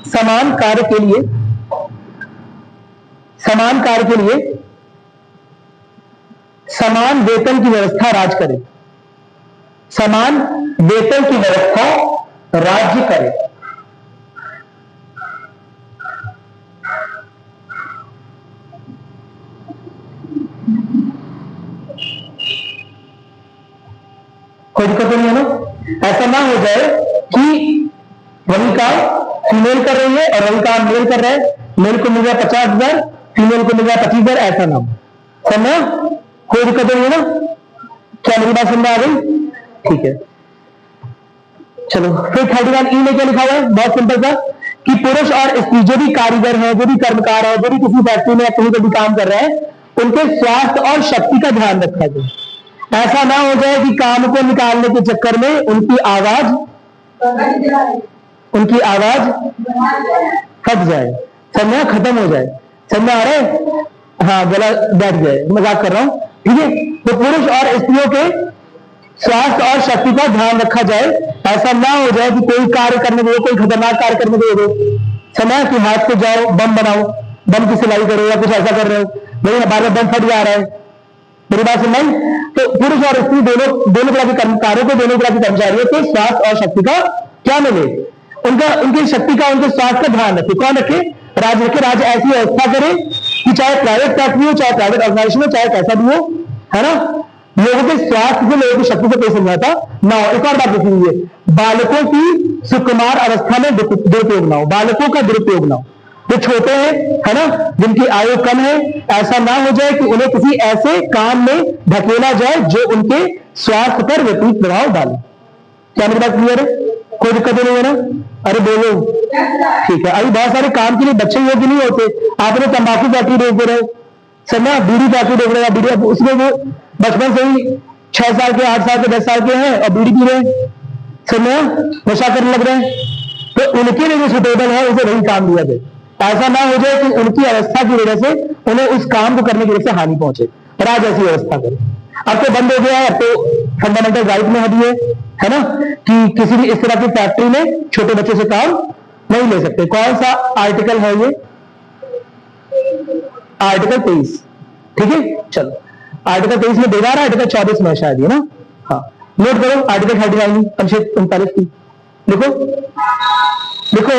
समान कार्य के लिए, समान कार्य के लिए समान वेतन की व्यवस्था राज्य करे, समान वेतन की व्यवस्था राज्य करे। कोई दिक्कत नहीं है ना। ऐसा ना हो जाए कि वही काम फीमेल कर रही है और वही काम मेल कर रहा है, मेल को मिल रहा 50,000, फीमेल को मिल रहा 25,000, ऐसा ना हो, समझा? कोई दिक्कत नहीं है ना। क्या मेरी बात समझ आ गई? ठीक है, चलो फिर 31E में क्या लिखा हुआ है? बहुत सिंपल सा कि पुरुष और स्त्री जो भी कारीगर है, जो भी कर्मकार है, जो भी किसी फैक्ट्री में या कहीं पर भी काम कर रहे हैं, उनके स्वास्थ्य और शक्ति का ध्यान रखा जाए। ऐसा ना हो जाए कि काम को निकालने के चक्कर में उनकी आवाज उनकी आवाज फट जाए, समझ खत्म हो जाए, समझ आ रहे हैं? हाँ, गला बैठ जाए, मजाक कर रहा हूं, ठीक है। तो पुरुष और स्त्रियों के स्वास्थ्य और शक्ति का ध्यान रखा जाए। ऐसा ना हो जाए कि कोई कार्य करने दो, कोई खतरनाक कार्य करने दो, समय कि हाथ से जाओ बम बनाओ, बम की सिलाई करो या कुछ ऐसा कर रहे हो, भाई हमारे बम फट जा रहा है, मेरी बात सुन रही। तो पुरुष और स्त्री दोनों तरह के कर्मकारों को, दोनों तरह के कर्मचारियों को स्वास्थ्य और शक्ति का क्या मिले, उनकी शक्ति का, उनके स्वास्थ्य का ध्यान रखे। कौन रखे? राज्य रखे। राज्य ऐसी व्यवस्था करे कि चाहे प्राइवेट फैक्ट्री हो, चाहे प्राइवेट ऑर्गेनाइजेशन हो, चाहे कैसा भी हो, है ना, लोगों के स्वास्थ्य से, लोगों की शक्ति से कोई समझाता ना हो। एक और बात देखी हुई है, बालकों की सुकुमार अवस्था में दुरुपयोग ना हो, बालकों का दुरुपयोग ना हो। जो छोटे हैं, है ना, जिनकी आयु कम है, ऐसा ना हो जाए कि उन्हें किसी ऐसे काम में धकेला जाए जो उनके स्वास्थ्य पर विपरीत प्रभाव डाले। क्या मेरी बात क्लियर है? कोई दिक्कत नहीं है ना? अरे बोलो, ठीक है। अभी बहुत सारे काम के लिए बच्चे योग्य नहीं होते। आपने तंबाकू फैक्ट्री देख दे रहे, समझा, बीड़ी फैक्ट्री देख रहे, बीड़ी, उसमें वो बचपन से ही 6 साल के, 8 साल के, 10 साल के हैं और बीड़ी पी रहे हैं, समझा, नशा करने लग रहे हैं। तो उनके लिए जो सुटेबल है उसे वही काम दिया जाए। ऐसा ना हो जाए कि उनकी अवस्था की वजह से उन्हें उस काम को करने की वजह से हानि पहुंचे। राज्य ऐसी व्यवस्था करे। अब तो बंद हो गया है, अब तो फंडामेंटल राइट में है ना, कि किसी भी इस तरह की फैक्ट्री में छोटे बच्चे से काम नहीं ले सकते। कौन सा आर्टिकल है ये? आर्टिकल 23, ठीक है। चलो, आर्टिकल 23 में देगा रहा, आर्टिकल 24 में शायद, है ना। हाँ, नोट करो, आर्टिकल 39 अनुच्छेद 39 की लिखो, लिखो,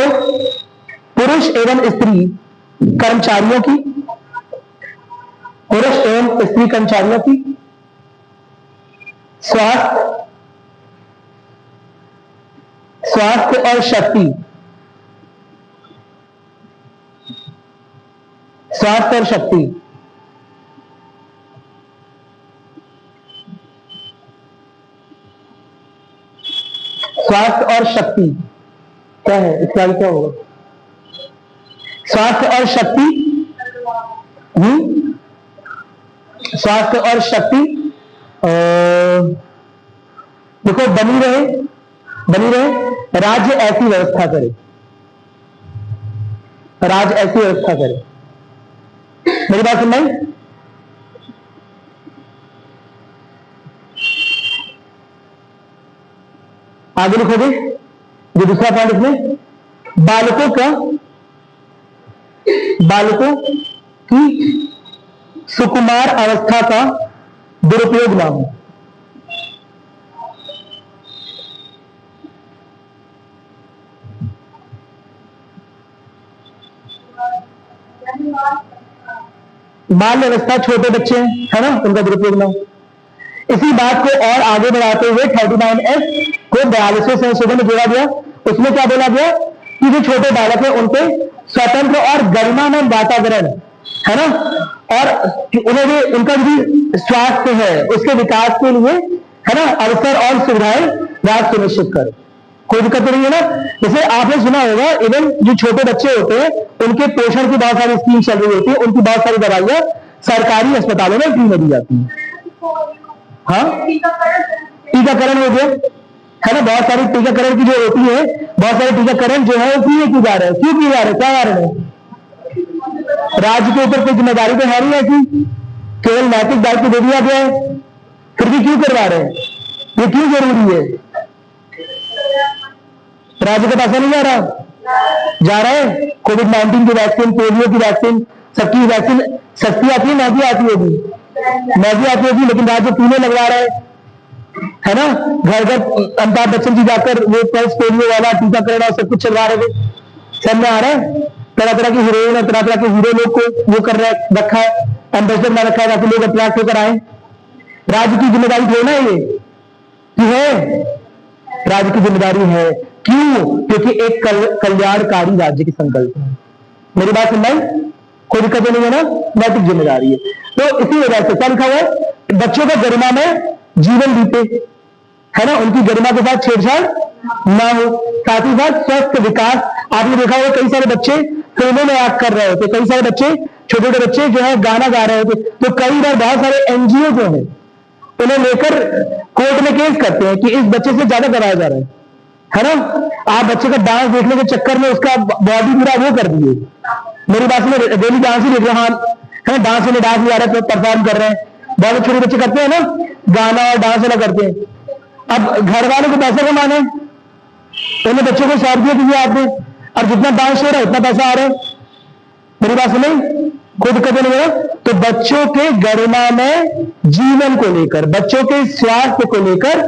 पुरुष एवं स्त्री कर्मचारियों की, पुरुष एवं स्त्री कर्मचारियों की स्वास्थ्य और शक्ति, स्वास्थ्य और शक्ति स्वास्थ्य और शक्ति क्या है? इसका क्या होगा? स्वास्थ्य और शक्ति, स्वास्थ्य और शक्ति देखो, बनी रहे, राज्य ऐसी व्यवस्था करे, राज्य ऐसी व्यवस्था करे। मेरी बात सुन रही? आगे लिखोगे जो दूसरा पॉइंट इसमें, बालकों की सुकुमार अवस्था का दुरुपयोग ना हो। बाल अवस्था, छोटे बच्चे है ना, उनका दुरुपयोग ना हो। इसी बात को और आगे बढ़ाते हुए 39S को 42वें संशोधन में जोड़ा गया। उसमें क्या बोला गया कि जो छोटे बालक है उनके स्वतंत्र और गरिमामय वातावरण, है ना, और उन्हें भी, उनका भी स्वास्थ्य है उसके विकास के लिए, है ना, अवसर और सुविधाएं राज्य सुनिश्चित करे। कोई दिक्कत नहीं है ना। जैसे आपने सुना होगा, इवन जो छोटे बच्चे होते हैं उनके पोषण की बहुत सारी स्कीम चल रही होती है, उनकी बहुत सारी दवाइयां सरकारी अस्पतालों में फ्री में दी जाती है। हाँ, टीकाकरण हो गया, है ना, बहुत सारी टीकाकरण की जो होती है, बहुत सारे टीकाकरण जो है वो फ्री में किए जा रहे हैं। क्यों किए जा रहे हैं? क्या कारण है? राज्य के ऊपर कोई जिम्मेदारी तो है नहीं ऐसी, केवल नैतिक दायित्व दे दिया गया है, फिर भी क्यों करवा रहे हैं? ये क्यों जरूरी है? राज्य का पैसा नहीं जा रहा है। कोविड-19 की वैक्सीन, पोलियो की वैक्सीन, सबकी वैक्सीन सस्ती आती है, महंगी आती होगी, लेकिन राज्य पीने लगवा रहा है ना। घर घर अमिताभ बच्चन जी जाकर वो पल्स पोलियो वाला टीकाकरण और सब कुछ चलवा रहे थे, सब में आ रहा है। तरह तरह की हीरोइन और तरह तरह के हीरो लोग को वो कर रखा है, एम्बेसडर बना रखा है ताकि लोग अट्रैक्ट होकर आए। राज्य की जिम्मेदारी थोड़ी ना ये कि है, राज्य की जिम्मेदारी है। क्यों? क्योंकि एक कल्याणकारी राज्य की संकल्प है। मेरी बात सुन भाई, कोई दिक्कत नहीं है ना, नैतिक जिम्मेदारी है। तो इसी वजह से क्या लिखा हुआ है? बच्चों का गरिमा में जीवन बीते, है ना, उनकी गरिमा के साथ छेड़छाड़ ना हो, साथ ही साथ स्वस्थ विकास। आपने देखा होगा कई सारे बच्चे फिल्मों में एक्ट कर रहे होते, कई सारे बच्चे, छोटे छोटे बच्चे जो है गाना गा रहे होते, तो कई बार बहुत सारे एनजीओ जो है उन्हें लेकर कोर्ट में केस करते हैं कि इस बच्चे से ज्यादा कराया जा रहा है ना। आप बच्चे का डांस देखने के चक्कर में उसका बॉडी पूरा वो कर दिए। मेरी बात में डेली डांस ही देख रहे हैं, है डांस में डांस भी आ रहा है, परफॉर्म कर रहे हैं, बहुत छोटे बच्चे करते हैं ना, गाना और डांस वाला करते हैं। अब घर वालों को पैसा कमाना है, पहले बच्चों को 100 रुपये दिए आपने, और जितना डांस हो रहा है उतना पैसा आ रहा है। मेरी बात सुनी, खुद कभी नहीं है। तो बच्चों के गरिमा में जीवन को लेकर, बच्चों के स्वास्थ्य को लेकर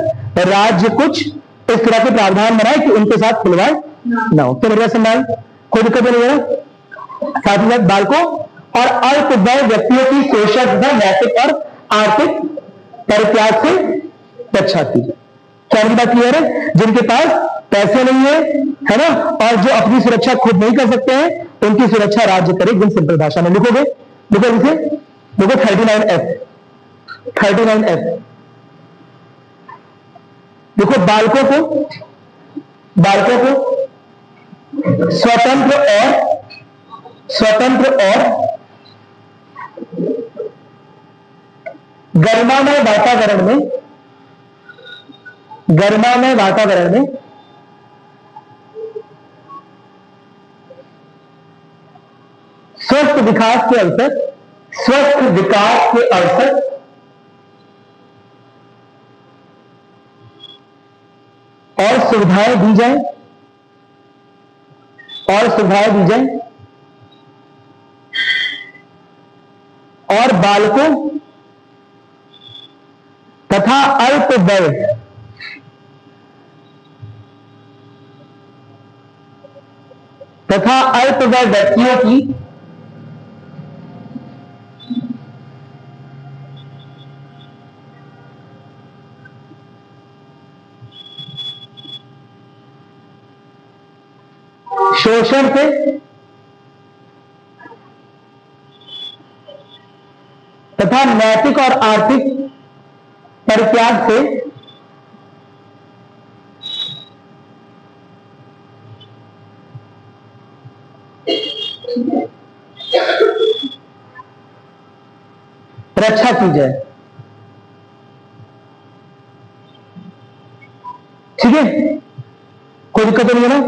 राज्य कुछ इस तरह के प्रावधान बनाए कि उनके साथ खिलवाड़ ना हो। तो मेरा सम्मान खुद कभी नहीं है, साथ ही साथ बालकों और अल्पवय व्यक्तियों की सोशल तथा नैतिक और आर्थिक परित्याग से रक्षा की जाए। क्या बात क्लियर है? जिनके पास पैसे नहीं है ना, और जो अपनी सुरक्षा खुद नहीं कर सकते हैं, उनकी सुरक्षा राज्य करे। एकदम सिंपल भाषा में लिखोगे, लिखो इसे, लिखो 39F। 39F देखो, बालकों को स्वतंत्र और गरिमामय वातावरण में स्वस्थ विकास के अवसर और सुविधाएं दी जाए, और बालकों तथा अल्पवय व्यक्तियों की शोषण से तथा नैतिक और आर्थिक परित्याग से रक्षा की जाए। ठीक है, कोई दिक्कत नहीं है ना।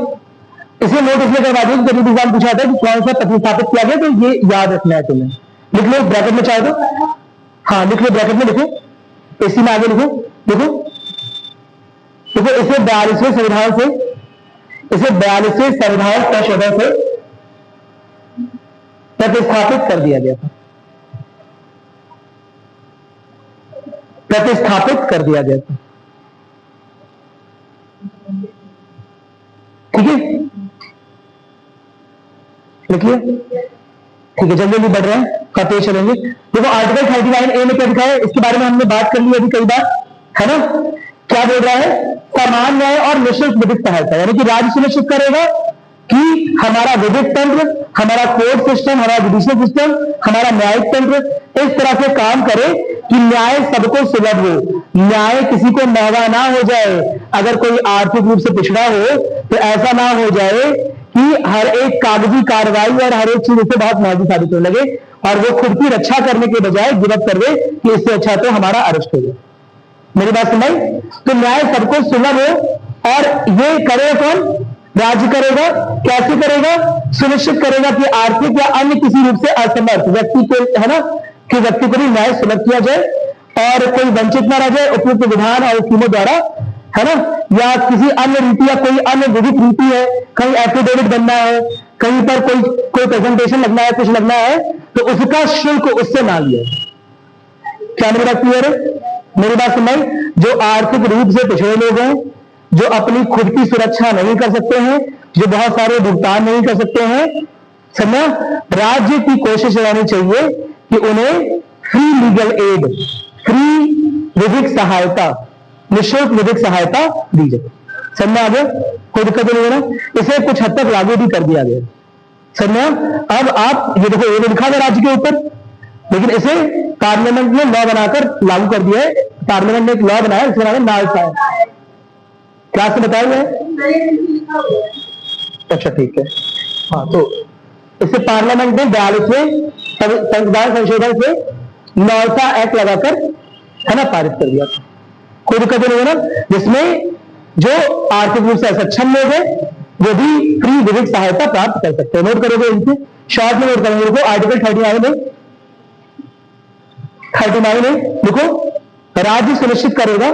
इसे नोट इसलिए करवा दो, जब एग्जाम पूछा था कि कौन सा प्रतिस्थापित किया गया, तो ये याद रखना है तुम्हें। लिख लो ब्रैकेट में, चाहे तो हाँ लिख लो, ब्रैकेट में लिखो, इसी में आगे लिखो, देखो इसे 42वें संविधान संशोधन से प्रतिस्थापित कर दिया गया था। ठीक है, लिखिए। ठीक है, जल्दी बढ़ रहे हैं, काफी चलेंगे। देखो आर्टिकल 39A में क्या लिखा है, इसके बारे में हमने बात कर ली अभी कई बार, है ना। क्या बोल रहा है? समान न्याय और निःशुल्क विधिक सहायता, यानी कि राज्य सुनिश्चित करेगा कि हमारा विधिक तंत्र, हमारा कोर्ट सिस्टम, हमारा जुडिशियल सिस्टम, हमारा न्यायिक तंत्र इस तरह से काम करे कि न्याय सबको सुलभ हो, न्याय किसी को महंगा ना हो जाए। अगर कोई आर्थिक रूप से पिछड़ा हो तो ऐसा ना हो जाए कि हर एक कागजी कार्रवाई और हर एक चीज उसे बहुत महंगी साबित होने लगे, और वो खुद की रक्षा करने के बजाय गिरफ्त कर दे कि इससे अच्छा तो हमारा अरेस्ट हो जाए। मेरी बात सुनाई? तो न्याय सबको सुलभ हो, और ये करेगा कौन? राज्य करेगा। कैसे करेगा? सुनिश्चित करेगा कि आर्थिक या अन्य किसी रूप से असमर्थ व्यक्ति को, है ना, कि व्यक्ति को भी न्याय सुलभ किया जाए और कोई वंचित ना रह जाए उपयुक्त विधान और स्कीमों द्वारा, है ना, या किसी अन्य रीति या कोई अन्य विधिक रीति है, कहीं एफिडेविट बनना है, कहीं पर कोई प्रेजेंटेशन लगना है, कुछ लगना है, तो उसका शुल्क उससे ना लिया। क्या मेरी बात क्लियर है? मेरी बात सुनाई? जो आर्थिक रूप से पिछड़े लोग हैं, जो अपनी खुद की सुरक्षा नहीं कर सकते हैं, जो बहुत सारे भुगतान नहीं कर सकते हैं, समझा, राज्य की कोशिश रहनी चाहिए कि उन्हें फ्री लीगल एड, फ्री विधिक सहायता, निःशुल्क विधिक सहायता दी जाए। समझ आ गया? कोई दिक्कत नहीं है ना। इसे कुछ हद तक लागू भी कर दिया गया। समझा? अब आप ये देखो, ये लिखा है राज्य के ऊपर, लेकिन इसे पार्लियामेंट ने लॉ बनाकर लागू कर दिया है। पार्लियामेंट ने एक लॉ बनाया, इसका नाम है नालसा है। क्लास में बताया गया है? अच्छा ठीक है। हाँ, तो इसे पार्लियामेंट ने 42वें संविधान संशोधन से नालसा एक्ट लगाकर, है ना, पारित कर दिया। कोई दिक्कत नहीं है ना, जिसमें जो आर्थिक रूप से सक्षम लोग हैं वो भी फ्री विधिक सहायता प्राप्त कर सकते हैं। नोट करोगे इनसे, शॉर्ट में नोट करेंगे। देखो आर्टिकल 39 में देखो, राज्य सुनिश्चित करेगा,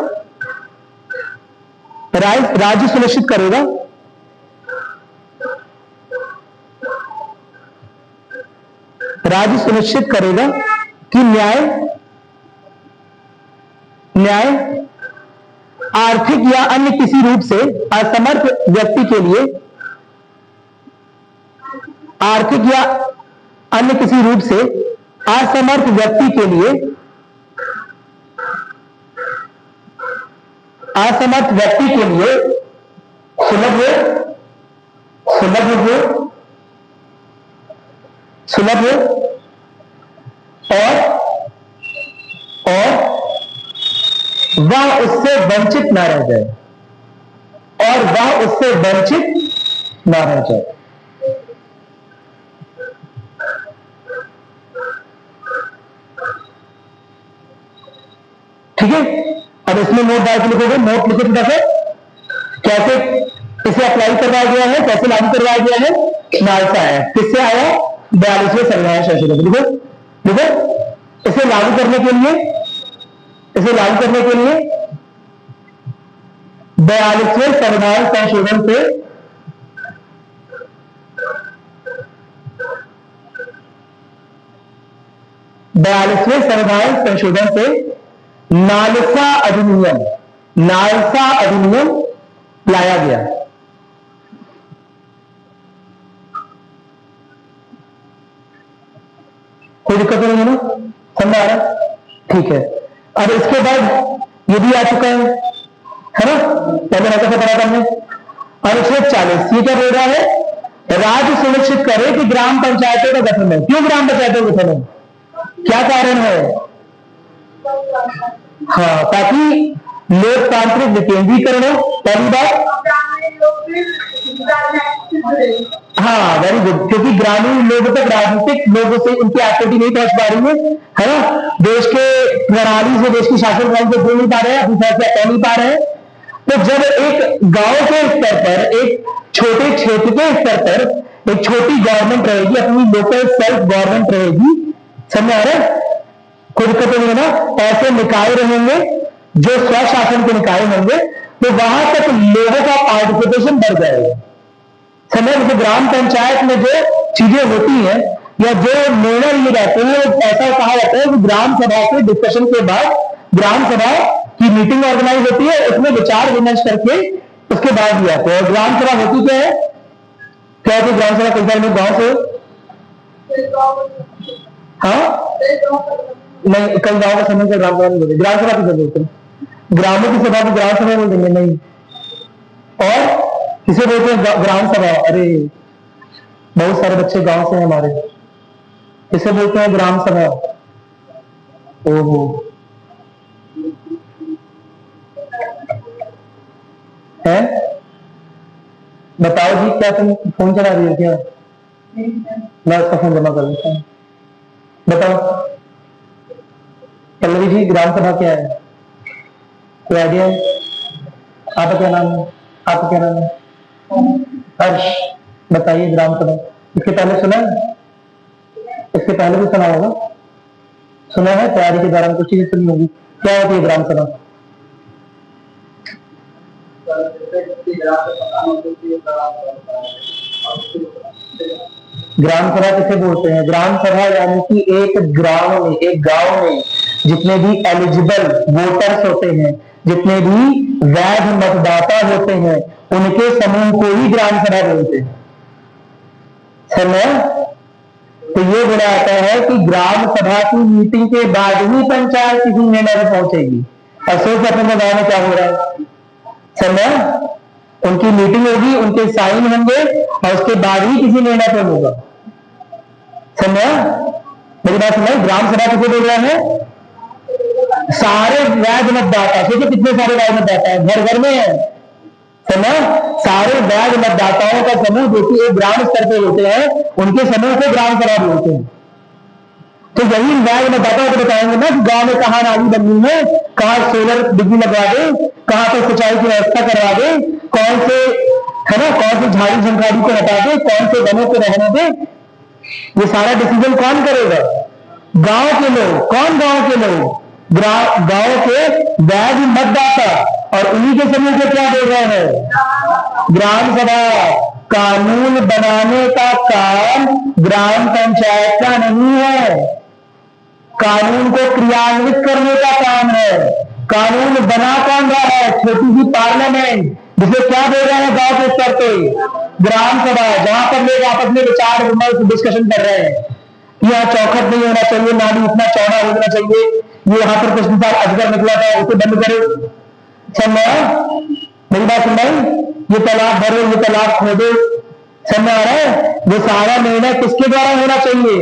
राज्य सुनिश्चित करेगा राज्य सुनिश्चित करेगा कि न्याय आर्थिक या अन्य किसी रूप से असमर्थ व्यक्ति के लिए, आर्थिक या अन्य किसी रूप से असमर्थ व्यक्ति के लिए, असमर्थ व्यक्ति के लिए सुलभ और वह उससे वंचित ना रह जाए, ठीक है। अब इसमें नोट डाल के लिखोगे, नोट लिखे कैसे कैसे इसे अप्लाई करवाया गया है, कैसे लागू करवाया गया है। नालसा है, किससे आया, 42वें संविधान संशोधन। देखो इसे लागू करने के लिए 42वें संविधान संशोधन से नालसा अधिनियम लाया गया। कोई दिक्कत नहीं है ना, समझ आ रहा, ठीक है। अब इसके बाद ये भी आ चुका है ना, पहले ऐसा पढ़ा था हमने। अनुच्छेद 40 ये क्या बोल रहा है, राज्य सुनिश्चित करे कि ग्राम पंचायतों का गठन है। क्यों ग्राम पंचायतों का गठन है, क्या कारण है, हाँ, ताकि लोकतांत्रिक विकेंद्रीकरण हो, पहली बात। हाँ, वेरी गुड, क्योंकि ग्रामीण लोगों तक राजनीतिक लोगों से उनकी एक्टिविटी नहीं पहुंच पा रही है ना। देश के प्रणाली से, देश की शासन प्रणाली से जुड़ नहीं पा रहे हैं, अपनी फैसला कर नहीं पा रहे हैं। तो जब एक गांव के स्तर पर, एक छोटे क्षेत्र के स्तर पर एक छोटी गवर्नमेंट रहेगी, अपनी लोकल सेल्फ गवर्नमेंट रहेगी, समझ आ रहा है, कोई दिक्कत नहीं है ना। ऐसे निकाय रहेंगे जो स्वशासन के निकाय होंगे, तो वहां तक लोगों का पार्टिसिपेशन बढ़ जाएगा। समझ, तो ग्राम पंचायत में जो चीजें होती हैं या जो निर्णय लिए जाते हैं, ऐसा कहा जाता है कि ग्राम सभा के डिस्कशन के बाद ग्राम सभा की मीटिंग ऑर्गेनाइज होती है, उसमें विचार विमर्श करके उसके बाद भी आते हैं। ग्राम सभा होती क्या है, ग्राम सभा कई बार में गांव से, हाँ नहीं, कई गांव का समय ग्राम सभा नहीं बोलते, ग्राम सभा किसे बोलते हैं, ग्रामों की सभा को ग्राम सभा बोल देंगे, नहीं। और किसे बोलते हैं ग्राम सभा, अरे बहुत सारे बच्चे गांव से हैं हमारे, किसे बोलते हैं ग्राम सभा, ओहो, है, बताओ जी, क्या तुम फोन चला रही हो क्या, मैं उसका फोन जमा कर देता हूँ। बताओ पल्लवी जी, ग्राम सभा क्या है, कोई आइडिया है, आपका क्या नाम है, आपका क्या नाम है, हर्ष, बताइए ग्राम सभा, इसके पहले सुना है, इसके पहले भी सुना होगा, सुना है, तैयारी के दौरान कुछ चीजें सुनी होगी। क्या होती है ग्राम सभा, ग्राम सभा किसे बोलते हैं, ग्राम सभा यानी कि एक गांव में जितने भी एलिजिबल वोटर्स होते हैं, जितने भी वैध मतदाता होते हैं, उनके समूह को ही ग्राम सभा बोलते हैं। समझ, तो ये बोला जाता है कि ग्राम सभा की मीटिंग के बाद ही पंचायत किसी निर्णय पर पहुंचेगी। और सोच अपने गांव में क्या हो रहा है, समझ, उनकी मीटिंग होगी, उनके साइन होंगे और उसके बाद ही किसी निर्णय पर होगा। समझ, मेरी बात समझ, ग्राम सभा किसे बोल रहे हैं, सारे वैध मतदाता, सोचो कितने सारे वैध मतदाता है, घर घर में है, समझ, सारे वैध मतदाताओं का समूह जो कि एक ग्राम स्तर पे होते हैं, उनके समूह को ग्राम सभा बोलते हैं। तो यही न्याय में दाता को बताएंगे ना कि गांव में कहाँ नाली बननी है, कहाँ सोलर बिजली लगवा दे, कहाँ पे सिंचाई की व्यवस्था करवा दे, कौन से है ना, कौन से झाड़ी झंखाड़ी को हटा दे, कौन से वनों को रहने दे। ये सारा डिसीजन कौन करेगा? गांव के लोग। कौन गांव के लोग? गांव के वैध मतदाता। और उन्हीं के समूह को क्या दे रहे हैं? ग्राम सभा। कानून बनाने का काम ग्राम पंचायत का नहीं है, कानून को क्रियान्वित करने का काम है। कानून बना कौन रहा है? छोटी सी पार्लियामेंट, जिसे क्या दे रहे हैं गांव के स्तर पे? ग्राम सभा, जहां पर लोग आपस में विचार विमर्श डिस्कशन कर रहे हैं। यहाँ चौखट नहीं होना चाहिए, नाली इतना चौड़ा होना चाहिए, ये यहाँ पर कुछ साल अजगर निकला था, उसे बंद करो। समझ मेरी बात सुन रहे? ये तालाब भरो, ये तालाब खोदो, समझ आ रहा है? ये सारा निर्णय किसके द्वारा होना चाहिए?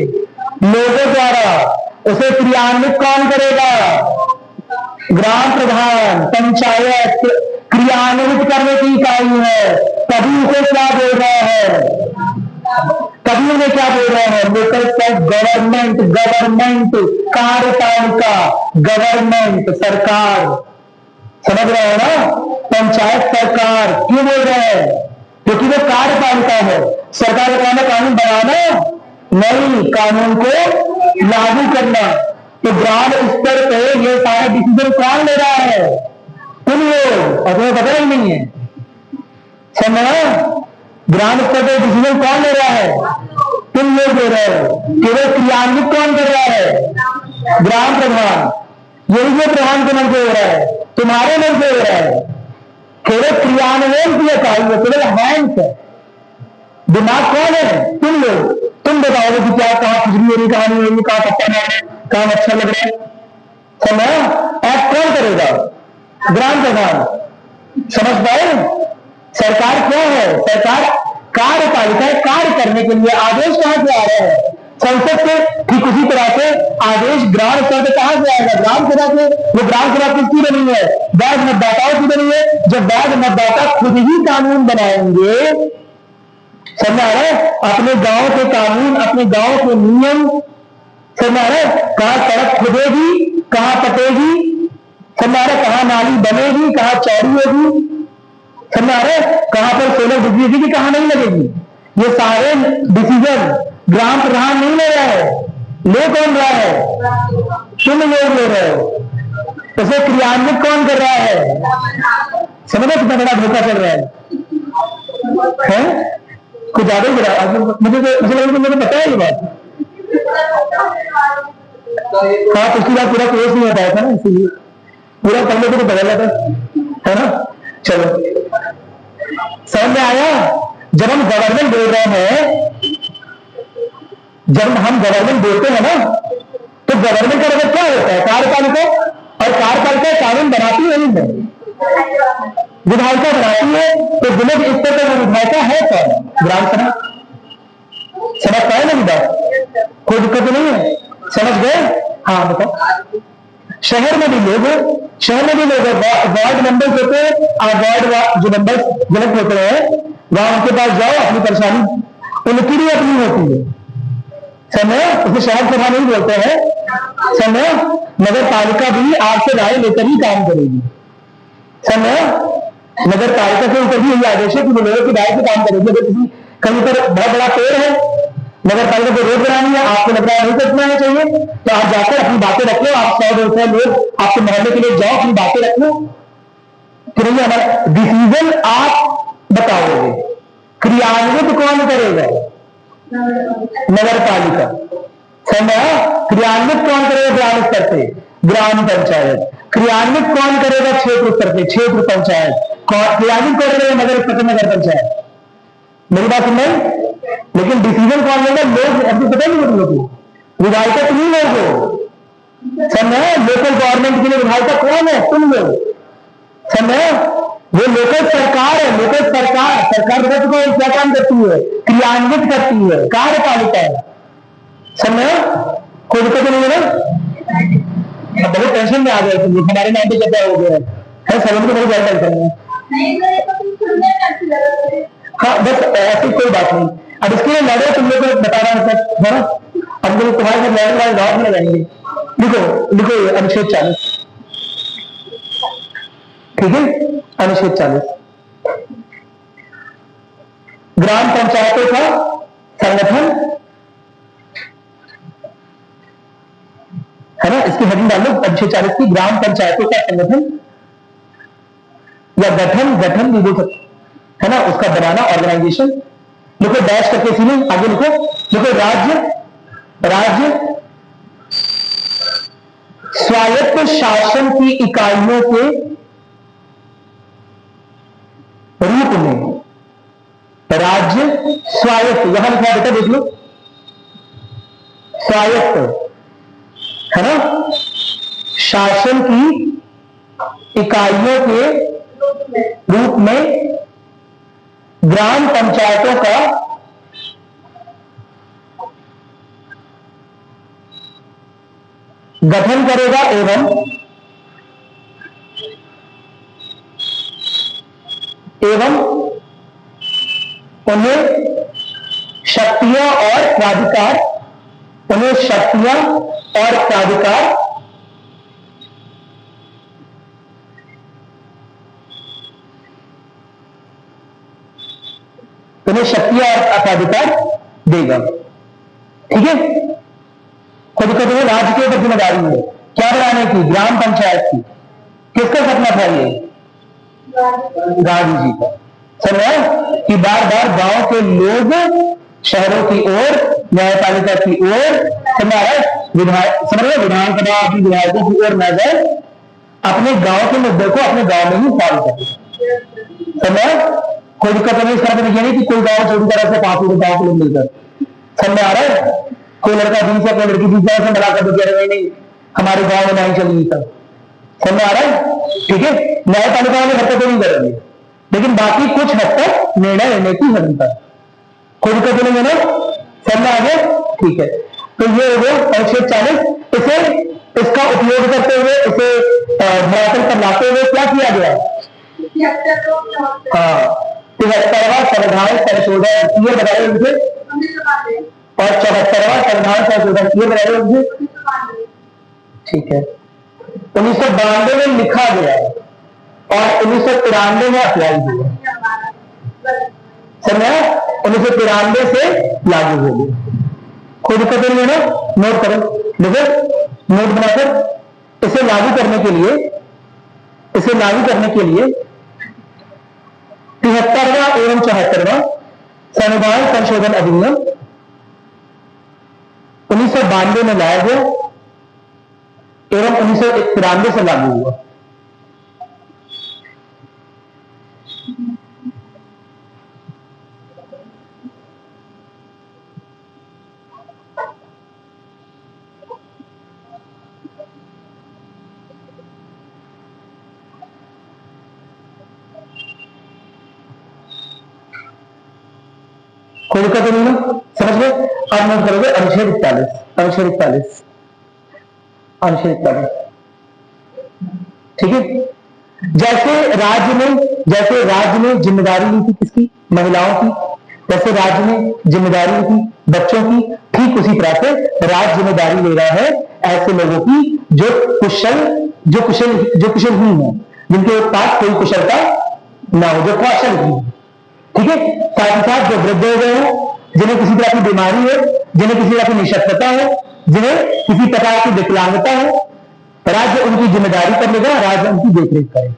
लोगों द्वारा। उसे क्रियान्वित कौन करेगा? ग्राम प्रधान। पंचायत क्रियान्वित करने की इकाई है। तभी उसे क्या बोल रहा है? तभी उन्हें क्या बोल रहे हैं? Local self government. गवर्नमेंट कार्यपालिका, गवर्नमेंट सरकार। समझ रहे हो ना? पंचायत सरकार क्यों बोल रहे हैं? क्योंकि वो कार्यपालिका है। सरकार का काम है कानून बनाना, नहीं कानून को लागू करना। तो ग्राम स्तर पे ये सारे डिसीजन कौन ले रहा है? तुम लोग। और तुम्हें पता ही नहीं है। समझ? ग्राम स्तर पे डिसीजन कौन ले रहा है? तुम लोग ले रहे हो। केवल क्रियान्वित कौन कर रहा है? ग्राम प्रधान। यही जो प्रधान के मन से हो रहा है, तुम्हारे मन से हो रहा है। केवल क्रियान्वयन की इकाई है, केवल हैंड्स है। दिमाग कौन है? तुम लोग। तुम बताओगे कि क्या कहाँ खुजली हो रही, कहाँ नहीं हो रही, कहाँ पत्ता मार रहे, कहाँ अच्छा लग रहा है। समझ? ऐप कौन करेगा? ग्राम प्रधान। समझ पाए? सरकार क्या है? सरकार कार्यपालिका है। कार्य करने के लिए आदेश कहां से आ रहे हैं? संसद से। ठीक उसी तरह से आदेश ग्राम स्तर से कहां से आएगा? ग्राम सभा से। वो ग्राम सभा किसकी बनी है? वैध मतदाताओं की बनी है। जब वैध मतदाता खुद ही कानून बनाएंगे, समझ आ रहा है? अपने गांव के कानून, अपने गांव के नियम, समझ आ रहा है? कहां सड़क खुदेगी, कहां पटेगी, समझ आ रहा है? कहां नाली बनेगी, कहां चौड़ी होगी, समझ आ रहा है? कहां पर सोलर बिजली लगेगी, कहां नहीं लगेगी। ये सारे डिसीजन ग्राम प्रधान नहीं ले रहा है। ले कौन रहा है? तुम लोग ले रहे हो। उसे क्रियान्वित कौन कर रहा है? समझो कितना बड़ा धोखा चल रहा है? कुछ ज्यादा ही गिरा। मुझे पता है ये बात। हाँ, पिछली बार पूरा केस नहीं बताया था ना, इसीलिए पूरा पहले तो बदला था, है ना? चलो समझ में आया? जब हम गवर्नमेंट बोल रहे हैं, जब हम गवर्नमेंट बोलते हैं ना, तो गवर्नमेंट का मतलब क्या होता है? कार्यपालिका। और कार्यपालिका कानून बनाती नहीं है, विधायिका बनाती है। तो जिले के स्तर पर विधायिका है कौन? ग्राम सभा। समझ पाए मेरी बात? कोई दिक्कत नहीं है। समझ गए? हाँ बताओ। शहर में भी लोग वार्ड मेंबर्स होते हैं, वार्ड जो मेंबर्स जनक होते हैं, वहां उनके पास जाओ, अपनी परेशानी उनकी भी अपनी होती है। समय उसे शहर सभा नहीं बोलते हैं। समय नगर पालिका भी आपसे राय लेकर ही काम करेगी। समय नगर पालिका से ऊपर भी यही आदेश है कि वो लोगों की राय से काम करेगी। अगर किसी कहीं पर बहुत बड़ा पेड़ है, नगर पालिका को रोड बनानी है, आपको लग रहा है नहीं कटना चाहिए, तो आप जाकर अपनी बातें रख लो। आप 100-200 लोग आपके मोहल्ले के लिए जाओ, अपनी बातें रख लो। तो नहीं, हमारा डिसीजन आप बताओगे, क्रियान्वित कौन करेगा? नगर पालिका। समझा? क्रियान्वित कौन करेगा? ग्राम स्तर पे ग्राम पंचायत। क्रियान्वित कौन करेगा? क्षेत्र स्तर पे क्षेत्र पंचायत। क्रियान्वित कौन करेगा? नगर स्तर पे नगर पंचायत। मेरी बात सुन रहे? लेकिन डिसीजन कौन लेगा? लोग। अभी पता नहीं तुम लोग को, विधायिका तुम ही लोग हो। समझ? लोकल गवर्नमेंट के लिए विधायिका कौन है? तुम लोग। समझ? वो लोकल सरकार है। लोकल सरकार को क्या काम करती है? क्रियान्वित करती है, कार्यपालिका है। समझ? कोई दिक्कत नहीं है ना? बहुत टेंशन में आ गए थे हमारे 90 क्या हो गया है। समझ को बहुत ज्यादा टेंशन है। हाँ बस ऐसी कोई बात नहीं। अब इसके लिए लड़े, तुम लोग को बता रहा है ना। अब मुझे तुम्हारे साथ लैंडलाइन लॉ में लगाएंगे। लिखो लिखो ये अनुच्छेद 40, ठीक है, अनुच्छेद 40 ग्राम पंचायतों का संगठन है ना, इसकी हेडिंग डालो अनुच्छेद 40 की, ग्राम पंचायतों का संगठन या गठन, गठन भी बोल सकते है ना, उसका बनाना, ऑर्गेनाइजेशन। लिखो डैश करके सीने आगे लिखो राज्य, राज्य स्वायत्त शासन की इकाइयों के रूप में, राज्य स्वायत्त, यहां लिखा बेटा देख लो, स्वायत्त है ना, शासन की इकाइयों के रूप में ग्राम पंचायतों का गठन करेगा एवं उन्हें शक्तियां और प्राधिकार, उन्हें शक्तियां और प्राधिकार उन्हें शक्तियां और प्राधिकार देगा, ठीक है। खुद को तुम्हें राज्य के ऊपर जिम्मेदारी है क्या बनाने की, ग्राम पंचायत की। किसका सपना था ये, गांधी जी का। समझा कि बार बार गांव के लोग शहरों की ओर, न्यायपालिका की ओर, विधानसभा की विधायकों की ओर न जाए, अपने गांव के मुद्दे को अपने गांव में ही सॉल्व करे। समझा, कोई दिक्कत नहीं, इस तरह नहीं है कि कोई गांव चोरी तरह से 5 गांव के लोग मिलकर, समझ आ रहा है, कोई लड़का 20 या कोई लड़की 20 तरह से मिलाकर तो कह रहे नहीं हमारे गांव में नहीं चलेगी सब, समझ आ रहा है, ठीक है। न्यायपालिका में हरकतें नहीं करेंगे, लेकिन बाकी कुछ हद तक निर्णय लेने की स्वतंत्रता, कोई दिक्कत नहीं है ना, समझ आ गया, ठीक है। तो ये हो गया अनुच्छेद 40। इसे, इसका उपयोग करते हुए, इसे धरातल पर लाते हुए क्या किया गया, 73वां संविधान संशोधन ये बताए उनसे, और 74वां संविधान संशोधन ये बताए उनसे, ठीक है। 1992 में लिखा गया और 1993 में अप्लाई हुआ, समझा, 1993 से लागू हो गया, कोई दिक्कत नहीं है ना, नोट करो, देखो नोट बनाकर इसे लागू करने के लिए, इसे लागू करने के लिए 73वां एवं 74वां संविधान संशोधन अधिनियम 1992 में लाया गया एवं 1993 से लागू हुआ। कोई दिक्कत नहीं ना, समझ गए। अब नोट करोगे अनुच्छेद 41, अनुच्छेद 41, अनुच्छेद 41, ठीक है। जैसे राज्य में जिम्मेदारी ली थी किसकी, महिलाओं की, जैसे राज्य में जिम्मेदारी ली थी बच्चों की, ठीक उसी तरह से राज्य जिम्मेदारी ले रहा है ऐसे लोगों की जो कुशलहीन है, जिनके पास कोई कुशलता ना हो, जो कौशलहीन, ठीक है। साथ ही साथ जो वृद्ध हो गए हैं, जिन्हें किसी तरह की बीमारी है, जिन्हें किसी तरह की निःशक्तता है, जिन्हें किसी प्रकार की विकलांगता है, राज्य उनकी जिम्मेदारी कर लेगा, राज्य उनकी देखरेख करेगा।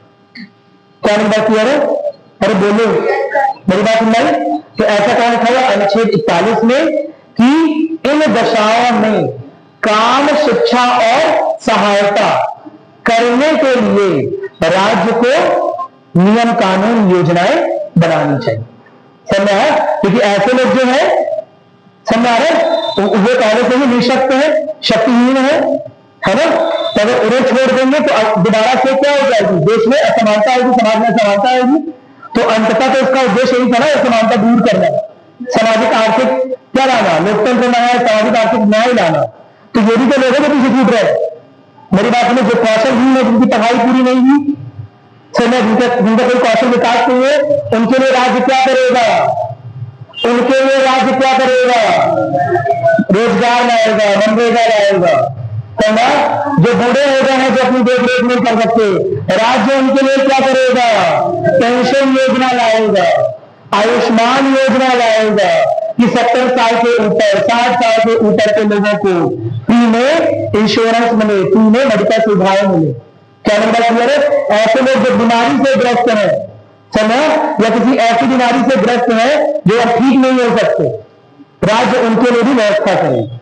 क्या मेरी बात क्लियर है, अरे बोलो मेरी बात सुनाई। तो ऐसा कहा लिखा हुआ अनुच्छेद 41 में कि इन दशाओं में काम, शिक्षा और सहायता करने के लिए राज्य को नियम, कानून, योजनाएं बनानी चाहिए, समझ आया। क्योंकि ऐसे लोग जो है, समझ आ रहे, वो पहले से ही निःशक्त है, शक्तिहीन है ना, तो अगर उन्हें छोड़ देंगे तो दोबारा से क्या हो जाएगी, देश में असमानता आएगी, समाज में असमानता आएगी। तो अंततः तो इसका उद्देश्य यही था ना, असमानता दूर करना, सामाजिक आर्थिक क्या लाना, लोकतंत्र में सामाजिक आर्थिक न्याय लाना। तो ये भी तो लोग हैं जो पीछे छूट रहे हैं, मेरी बात में जो कौशलहीन है, जिनकी पढ़ाई पूरी नहीं हुई, जिनका कोई कौशल विकास नहीं है, उनके लिए राज्य क्या करेगा, उनके लिए राज्य क्या करेगा? रोजगार लाएगा, मनरेगा लाएगा, है ना। जो बूढ़े हो गए हैं, जो अपनी देख रेख नहीं कर सकते, राज्य उनके लिए क्या करेगा? पेंशन योजना लाएगा, आयुष्मान योजना लाएगा कि 70 साल के ऊपर, 60 साल के ऊपर के लोगों को फ्री में इंश्योरेंस मिले, फ्री में मेडिकल सुविधाएं मिले। क्या नंबर क्लियर है? ऐसे लोग जो बीमारी से ग्रस्त हैं, समझ, या किसी ऐसी बीमारी से ग्रस्त है जो अब ठीक नहीं हो सकते, राज्य उनके लिए भी व्यवस्था करेगा,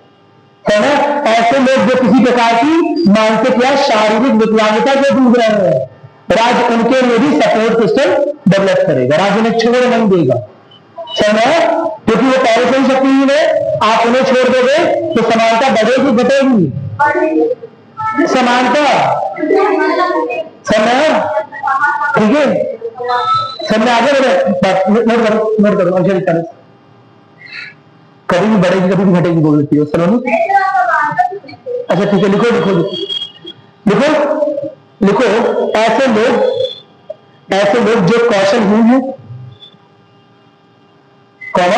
है ना। ऐसे लोग जो किसी प्रकार की मानसिक या शारीरिक विकलांगता से जूझ रहे हैं, राज्य उनके लिए भी सपोर्ट सिस्टम डेवलप करेगा, राज्य उन्हें छोड़ नहीं देगा, समझ, क्योंकि वो पहले से ही शक्तिहीन है। आप उन्हें छोड़ दोगे तो समानता बढ़ेगी घटेगी? समानता, समझ, ठीक है, समझ आगे नोट करो अंशल, कभी भी बढ़ेगी कभी भी घटेगी बोल देती हो, समझ। अच्छा ठीक है, लिखो लिखो लिखो लिखो। ऐसे लोग जो कौशलहीन है, कौन,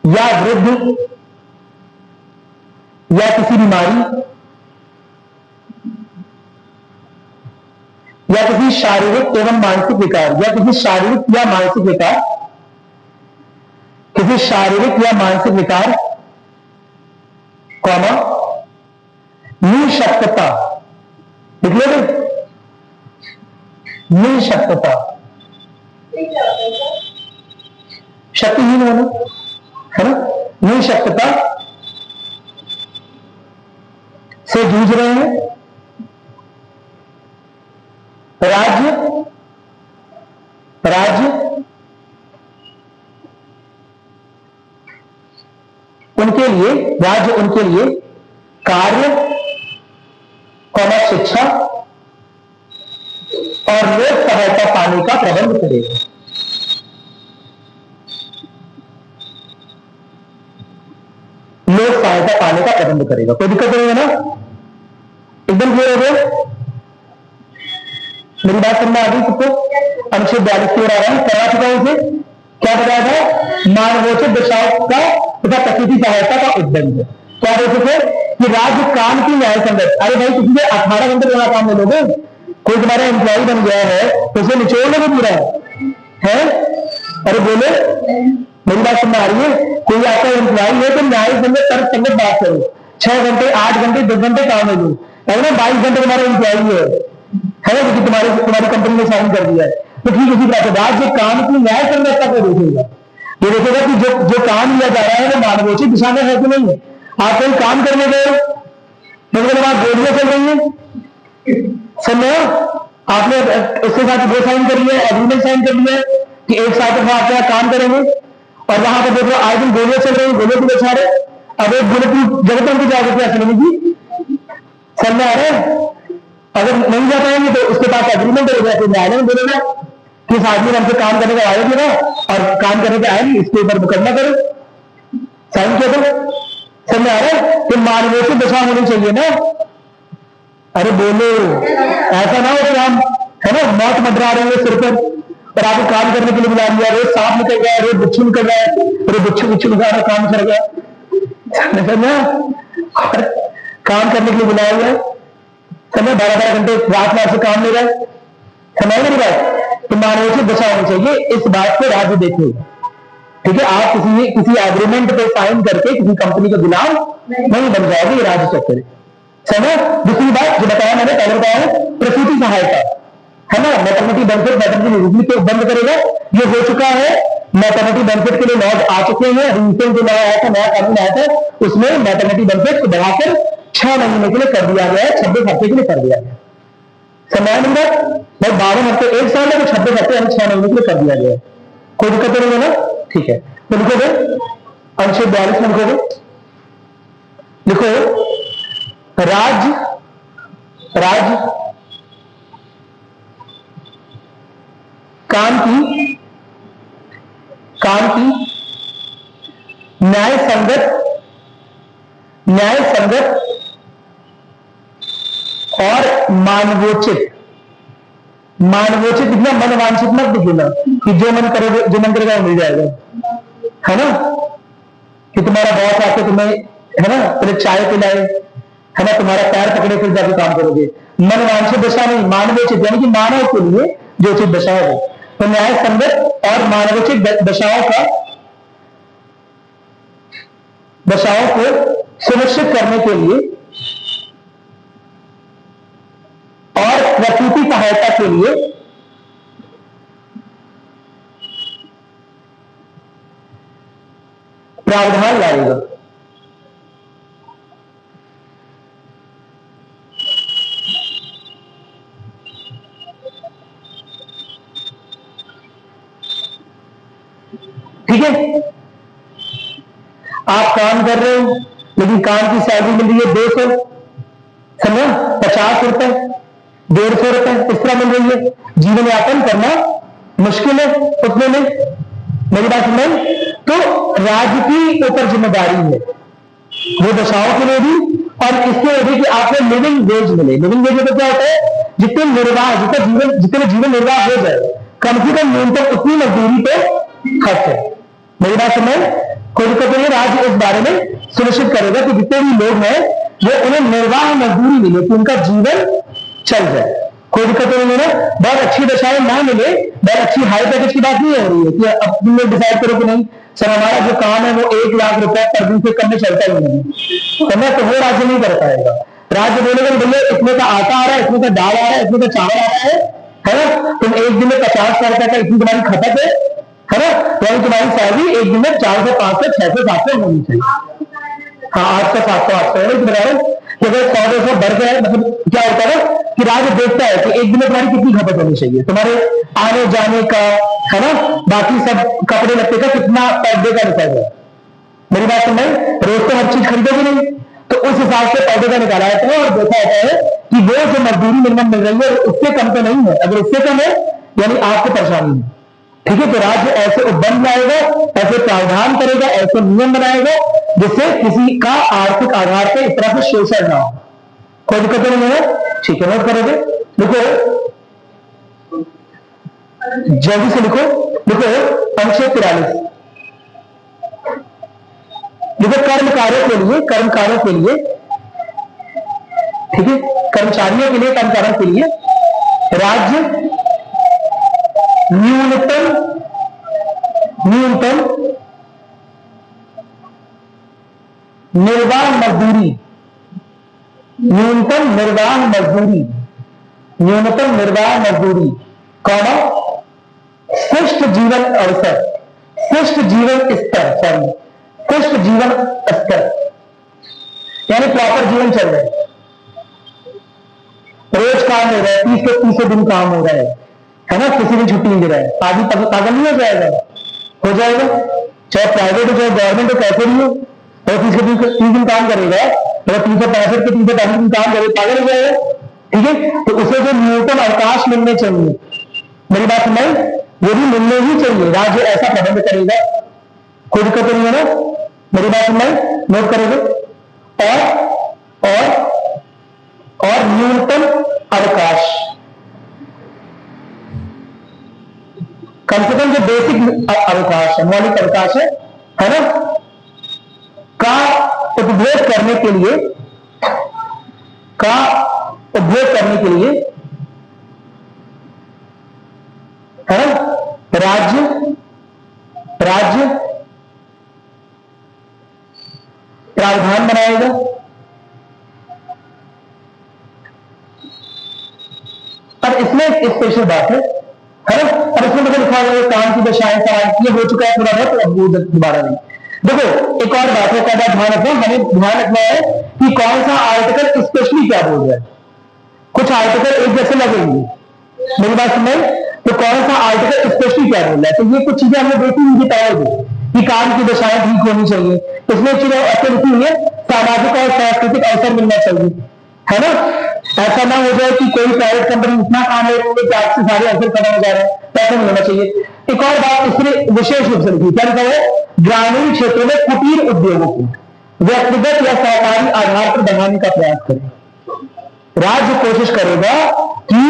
या वृद्ध, या किसी बीमारी, या किसी शारीरिक एवं मानसिक विकार, या किसी शारीरिक या मानसिक विकार, किसी शारीरिक या मानसिक विकार, कौन, निःशक्तता, निकलोगे, निःशक्तता, शक्तिहीन होना, है ना, निःशक्तता से जूझ रहे हैं, राज्य उनके लिए कार्य, शिक्षा और लोक सहायता पाने का प्रबंध करेगा। लोक सहायता पाने का प्रबंध करेगा, कोई दिक्कत नहीं है ना, एकदम क्लियर हो गया? मेरी बात समझ आ गई सबको? अनुच्छेद 42 की ओर आ रहा है, करा चुका हूं उसे, क्या बताया था? मानवोचित दिशाओं का तथा प्रकृति सहायता का उद्बंध। क्या बोलते थे कि राज्य काम की न्याय संगत, अरे भाई किसी से 18 घंटे वाला काम ले लोगे, कोई तुम्हारा एम्प्लॉय बन गया है तो उसे निचोड़ लोगे पूरा, है? अरे बोले, मेरी बात समझ आ रही है? कोई आपका एम्प्लॉय है तो न्याय संगत तर्क संगत बात करो, 6 घंटे 8 घंटे 10 घंटे काम ले लो, है ना, 22 घंटे तुम्हारा एम्प्लॉय है ना, क्योंकि तुम्हारी कंपनी ने साइन कर दिया है, तो ठीक उसी तरह से राज्य काम की न्याय संगतता को देखेगा। ये देखेगा कि जो काम लिया जा रहा है वो मानवोचित दिशा में है कि नहीं। आप कोई काम करने गए, मतलब आप गोलियां चल रही है, समझो, आपने उसके साथ वो साइन कर लिया, एग्रीमेंट साइन कर लिया कि एक साथ में आप यहाँ काम करेंगे, और वहां पर देखो आज दिन गोलियां चल रही है, गोलियों को बचा रहे, अब एक गोली की जगह पर जाएगी क्या चलेगी, समझ आ रहा है? अगर नहीं जा पाएंगे तो उसके पास एग्रीमेंट हो गया, न्यायालय में बोलेगा कि इस आदमी ने हमसे काम करने का आया ना, और काम करने के आए नहीं, इसके ऊपर मुकदमा करो, साइन किया तो, समझ आ रहा है? तो मानवोचित दशा होनी चाहिए ना। अरे बोलो, ऐसा ना हो कि हम, है ना, मौत मंडरा रहे हैं सिर पर और आपको काम करने के लिए बुला लिया, रोज सांप निकल गया, रोज बिच्छू निकल गया, रोज बिच्छू निकल रहा, काम कर गया, काम करने के लिए बुलाया गया, समय 12-12 घंटे रात में आपसे काम ले रहा है, समझ मेरी बात? तो मानवोचित दशा होनी चाहिए, इस बात को राज्य देखेगा, ठीक है। आप किसी एग्रीमेंट पे साइन करके किसी कंपनी का गुलाम नहीं बन जाओगे, राज्य चक्कर, समझ। दूसरी बात जो बताया मैंने, पहले बताया प्रसूति सहायता, है ना, मैटरनिटी बेनिफिट, मैटरनिटी लीव को बंद करेगा, ये हो चुका है, मैटरनिटी बेनिफिट के लिए लॉज आ चुके हैं, रिसेंट जो आया था, नया कानून आया था, उसमें मैटरनिटी बेनिफिट को बढ़ाकर 6 महीने के लिए कर दिया गया है, 26 हफ्ते के लिए कर दिया गया, समय नंबर भाई 12 हफ्ते 1 साल है, तो 26 हफ्ते 6 महीने के लिए कर दिया गया है, कोई दिक्कत नहीं है ना, ठीक है। तो लिखोगे अनुच्छेद 42 में लिखोगे, लिखो राज्य काम की न्याय संगत और मानवोचित दिखना, मन वांछित मत दिखना कि जो मन करेगा वो मिल जाएगा, है ना। कि तुम्हारा बॉस आके तुम्हें, है ना, पहले चाय पिलाए, है ना, तुम्हारा पैर पकड़े फिर जाके काम करोगे। मन वांछित दशा नहीं, मानवोचित यानी कि मानव के लिए जो उचित दशा है। तो न्याय संगत और मानवोचित दशाओं को सुनिश्चित करने के लिए और प्रकृति सहायता के लिए प्रावधान लाएगा। ठीक है, आप काम कर रहे हो लेकिन काम की सैलरी मिल रही है 200, समझो 50 रुपए, 150 रुपए इस तरह मिल रही है, जीवन यापन करना मुश्किल है उतने में। मेरी बात समझ। तो राज्य की ऊपर जिम्मेदारी है वो दशाओं के लिए भी और इसके लिए भी कि आपको लिविंग वेज मिले। लिविंग वेज तो क्या होता है, जितने जीवन निर्वाह हो जाए, कम से कम न्यूनतम उतनी मजदूरी पे खर्च है। मेरी बात समझ। कोई दिक्कत नहीं, राज्य इस बारे में सुनिश्चित करेगा कि जितने भी लोग हैं वो उन्हें निर्वाह मजदूरी मिले, कि उनका जीवन चल जाए। कोई दिक्कत नहीं है ना। बहुत अच्छी दशाएं ना मिले, बहुत अच्छी हाई पैकेज की बात नहीं हो रही है कि अब तुम लोग डिसाइड करो कि नहीं सर हमारा जो काम है वो 1 लाख रुपए पर दिन से कम में चलता ही नहीं, तो वो राज्य नहीं कर पाएगा। राज्य बोलेगा भैया इतने का आटा आ रहा है, इतने का दाल आ रहा है, इतने का चावल आ रहा है ना, तुम एक दिन में 50 रुपए का इतनी तुम्हारी खपत है ना, तो तुम्हारी सैलरी एक दिन में 400, 500, 600, 700 होनी चाहिए। हाँ 800, 700, 800 कि अगर 100-200 बढ़ गया, मतलब क्या होता है कि राज्य देखता है कि एक दिन में तुम्हारी कितनी खपत होनी चाहिए, तुम्हारे आने जाने का, है ना, बाकी सब कपड़े लत्ते का कितना पर डे का निकल गया। मेरी बात समझ। रोज तो हर चीज खरीदोगे नहीं, तो उस हिसाब से पर डे का निकाला जाता है और देखा जाता है कि वो जो मजदूरी मिनिमम मिल रही है उससे कम तो नहीं है। अगर उससे कम है यानी आपको परेशानी है। ठीक है, तो राज्य ऐसे उपबंध लाएगा, ऐसे प्रावधान करेगा, ऐसे नियम बनाएगा जिससे किसी का आर्थिक आधार पर इस तरह से शोषण ना हो। कोई दिक्कत नहीं है। ठीक है, नोट करोगे, लिखो जल्दी से लिखो। अनुच्छेद 43 लिखो। कर्मकारों के लिए, ठीक है, कर्मचारियों के लिए, कर्मकारों के लिए राज्य न्यूनतम निर्वाह मजदूरी, कौमा शिष्ट जीवन अवसर, शिष्ट जीवन स्तर यानी प्रॉपर जीवन चल रहा है, रोज काम हो रहा है, 30 से 30 दिन काम हो रहा है ना, किसी दिन छुट्टी नहीं दे रहा है, आदमी पागल नहीं हो जाएगा, चाहे प्राइवेट हो चाहे गवर्नमेंट हो, कैसे भी हो, और 30 से 30 दिन काम करेगा, और 365 के 365 दिन काम करे, पागल हो जाएगा। ठीक है, तो उसे जो न्यूनतम अवकाश मिलने चाहिए, मेरी बात समझ, वो भी मिलने ही चाहिए, राज्य ऐसा प्रबंध करेगा। कोई दिक्कत नहीं है ना, मेरी बात समझ, नोट करोगे। और न्यूनतम अवकाश, कम से कम जो बेसिक अवकाश है, मौलिक अवकाश है ना, का उपभोग करने के लिए है ना, राज्य प्रावधान बनाएगा। अब इसमें एक स्पेशल बात है ना, और इसमें मुझे लिखा हुआ है काम की दशाएं ये हो चुका है थोड़ा बहुत, अब दोबारा नहीं। देखो एक और बात है, क्या बात ध्यान रखना, हमें ध्यान रखना है कि कौन सा आर्टिकल स्पेशली क्या बोल रहा है। कुछ आर्टिकल एक जैसे लगेंगे, मेरी बात समझ, तो कौन सा आर्टिकल स्पेशली क्या बोल रहा है। तो ये कुछ चीजें हमने देखी उनकी पावर कि काम की दशाएं ठीक होनी चाहिए, इसमें चीजें ऐसे लिखी हुई है, सामाजिक और सांस्कृतिक अवसर मिलना चाहिए, है ना। ऐसा ना हो जाए कि कोई प्राइवेट कंपनी इतना काम ले रही है कि आपसे सारे अवसर खत्म हो जा रहे हैं, ऐसा नहीं होना चाहिए। एक और बात इसमें विशेष रूप से लिखी, क्या लिखा है, ग्रामीण क्षेत्रों में कुटीर उद्योगों को व्यक्तिगत या सरकारी आधार पर बढ़ाने का प्रयास करें। राज्य कोशिश करेगा कि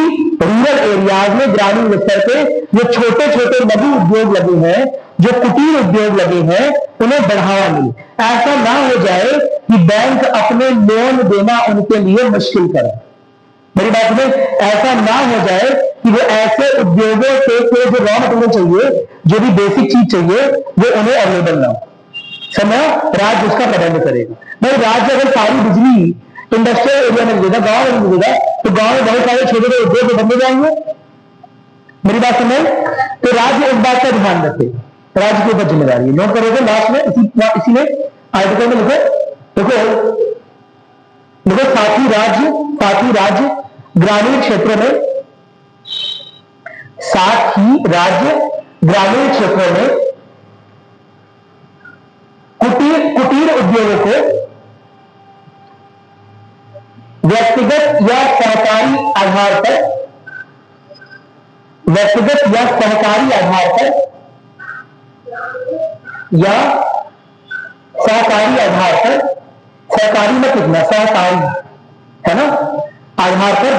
रूरल एरियाज में, ग्रामीण स्तर पे जो छोटे छोटे लघु उद्योग लगे हैं, जो कुटीर उद्योग लगे हैं, उन्हें बढ़ावा मिले। ऐसा ना हो जाए कि बैंक अपने लोन देना उनके लिए मुश्किल करे। मेरी बात में ऐसा ना हो जाए कि वो ऐसे उद्योगों से जो रॉ मटेरियल चाहिए, जो भी बेसिक चीज चाहिए, वो उन्हें अवेलेबल ना हो। समय राज्य उसका प्रबंध करेगा। भाई राज्य अगर सारी बिजली इंडस्ट्रियल एरिया में देगा, गांव में देगा, तो गांव में बहुत सारे छोटे छोटे उद्योग बनने जाएंगे। मेरी बात समझ? तो राज्य इस बात का ध्यान रखे, राज्य के ऊपर जिम्मेदारी है। नोट करोगे लास्ट में इसी में आर्टिकल में देखो साथ ही राज्य ग्रामीण क्षेत्रों में, साथ ही राज्य ग्रामीण क्षेत्रों में कुटीर उद्योगों को व्यक्तिगत या सहकारी आधार पर सहकारी में कितना सहकारी है ना, आधार पर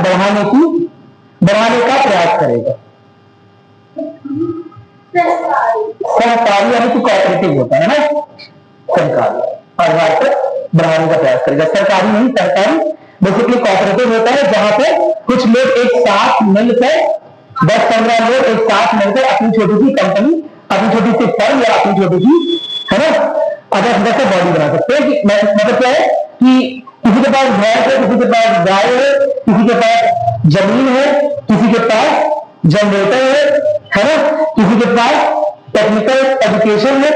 बढ़ाने का प्रयास करेगा। सहकारी यानी कि कोऑपरेटिव होता है ना, सरकारी आधार पर बढ़ाने का प्रयास करेगा। सरकारी नहीं, सरकारी बेसिकली कोऑपरेटिव होता है, जहां पे कुछ लोग एक साथ मिलकर 10-15 लोग एक साथ मिलकर अपनी छोटी सी कंपनी, अपनी छोटी सी फर्म या अपनी छोटी सी है ना अदर बॉडी बना सकते हैं। मतलब क्या है कि किसी के पास भैंस है, किसी के पास गाय है, किसी के पास जमीन है, किसी के पास जनरेटर है ना, किसी के पास टेक्निकल एजुकेशन है।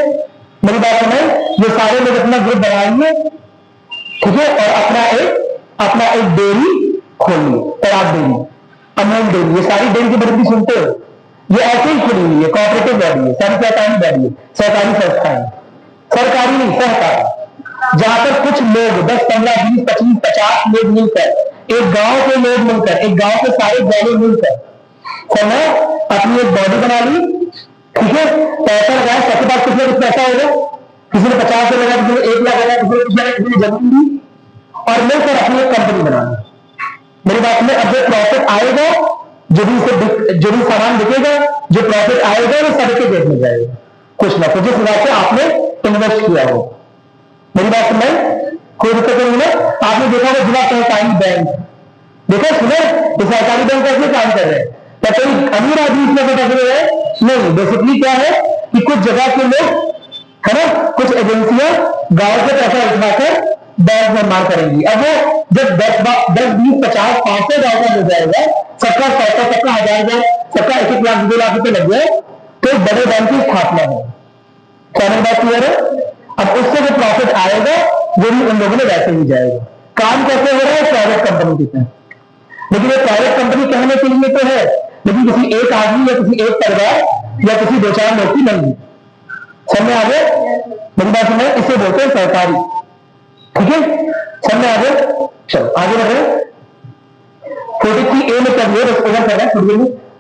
मेरी बात समझ? ये सारे लोग अपना ग्रुप बनाएंगे, ठीक है, और अपना एक डेयरी खोलिए, तैयार डेयरी, अमूल डेयरी, ये सारी डेयरी के बारे में सुनते हो, ये ऐसे ही खुली हुई है, कोऑपरेटिव बॉडी है, सारी सहकारी बॉडी है, सहकारी संस्था है, सरकारी नहीं सहकारी, जहां पर कुछ लोग 10, 15, 20, 25, 50 लोग मिलकर, एक गांव के लोग मिलकर, एक गांव के सारे गांव मिलकर समय अपनी एक बॉडी बना ली, ठीक है, पैसा लगाया, सबके पास किसी कुछ पैसा होगा, किसी ने 50 लगा, किसी ने 1 लाख लगा, किसी ने जमीन दी और मिलकर अपनी एक कंपनी बना ली। मेरी बात में अब जो प्रॉफिट आएगा, जो भी सामान बिकेगा, जो प्रॉफिट आएगा वो सबके जेब में जाएगा, कुछ ना कुछ जिस हिसाब से आपने इन्वेस्ट किया हो। मेरी बात में कोई दिक्कत नहीं है। आपने देखा होगा जिला सहकारी बैंक, देखा सुने, सहकारी बैंक कैसे काम कर रहे हैं, क्या कोई अमीर आदमी इसमें बैठे हुए हैं? नहीं, बेसिकली क्या है कि कुछ जगह के लोग है ना, कुछ एजेंसियां गांव से पैसा उठाकर बैंक निर्माण करेंगी। अब वो जब 10, 20, 50, 500 गांव का हो जाएगा, सबका 100, सबका 1000, सबका 1 लाख 2 लाख रुपए लग जाए, तो बड़े बैंक की स्थापना है। क्या मेरी बात क्लियर है? अब उससे जो प्रॉफिट आएगा वो भी उन लोगों ने वैसे ही जाएगा। काम कैसे हो रहा है? प्राइवेट कंपनी के तहत। लेकिन ये प्राइवेट कंपनी कहने के लिए तो है, लेकिन किसी एक आदमी या किसी एक परिवार या किसी 2-4 लोग की नहीं। समझ आ गए मेरी बात? में इसे बोलते हैं सरकारी, ठीक है, समझ आ गए? चलो आगे बढ़ रहे हैं। 43A में कर लिया, बस ओवर कर रहे हैं,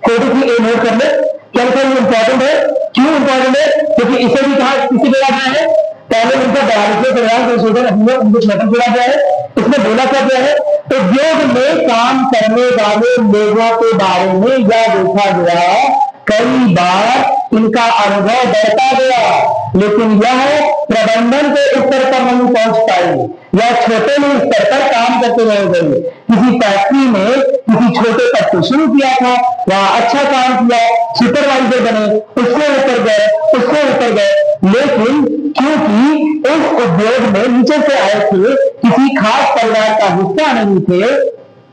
43A नोट कर ले। क्या इंपॉर्टेंट है? क्यों इंपॉर्टेंट है? क्योंकि इसे भी कहा किसी जोड़ा गया है, पहले उनका 42वें संविधान उनको छोटा जोड़ा गया है। इसमें बोला क्या गया है? उद्योग में काम करने वाले लोगों के बारे में यह देखा गया, कई बार इनका अनुभव बढ़ता गया, लेकिन यह प्रबंधन के स्तर पर नहीं पहुंच पाई, या छोटे स्तर पर काम करते रह गए। किसी फैक्ट्री में किसी छोटे पद को शुरू किया था, वहां अच्छा काम किया, सुपरवाइजर बने, उससे ऊपर गए, लेकिन क्योंकि इस उद्योग में नीचे से आए थे, किसी खास परिवार का हिस्सा नहीं थे,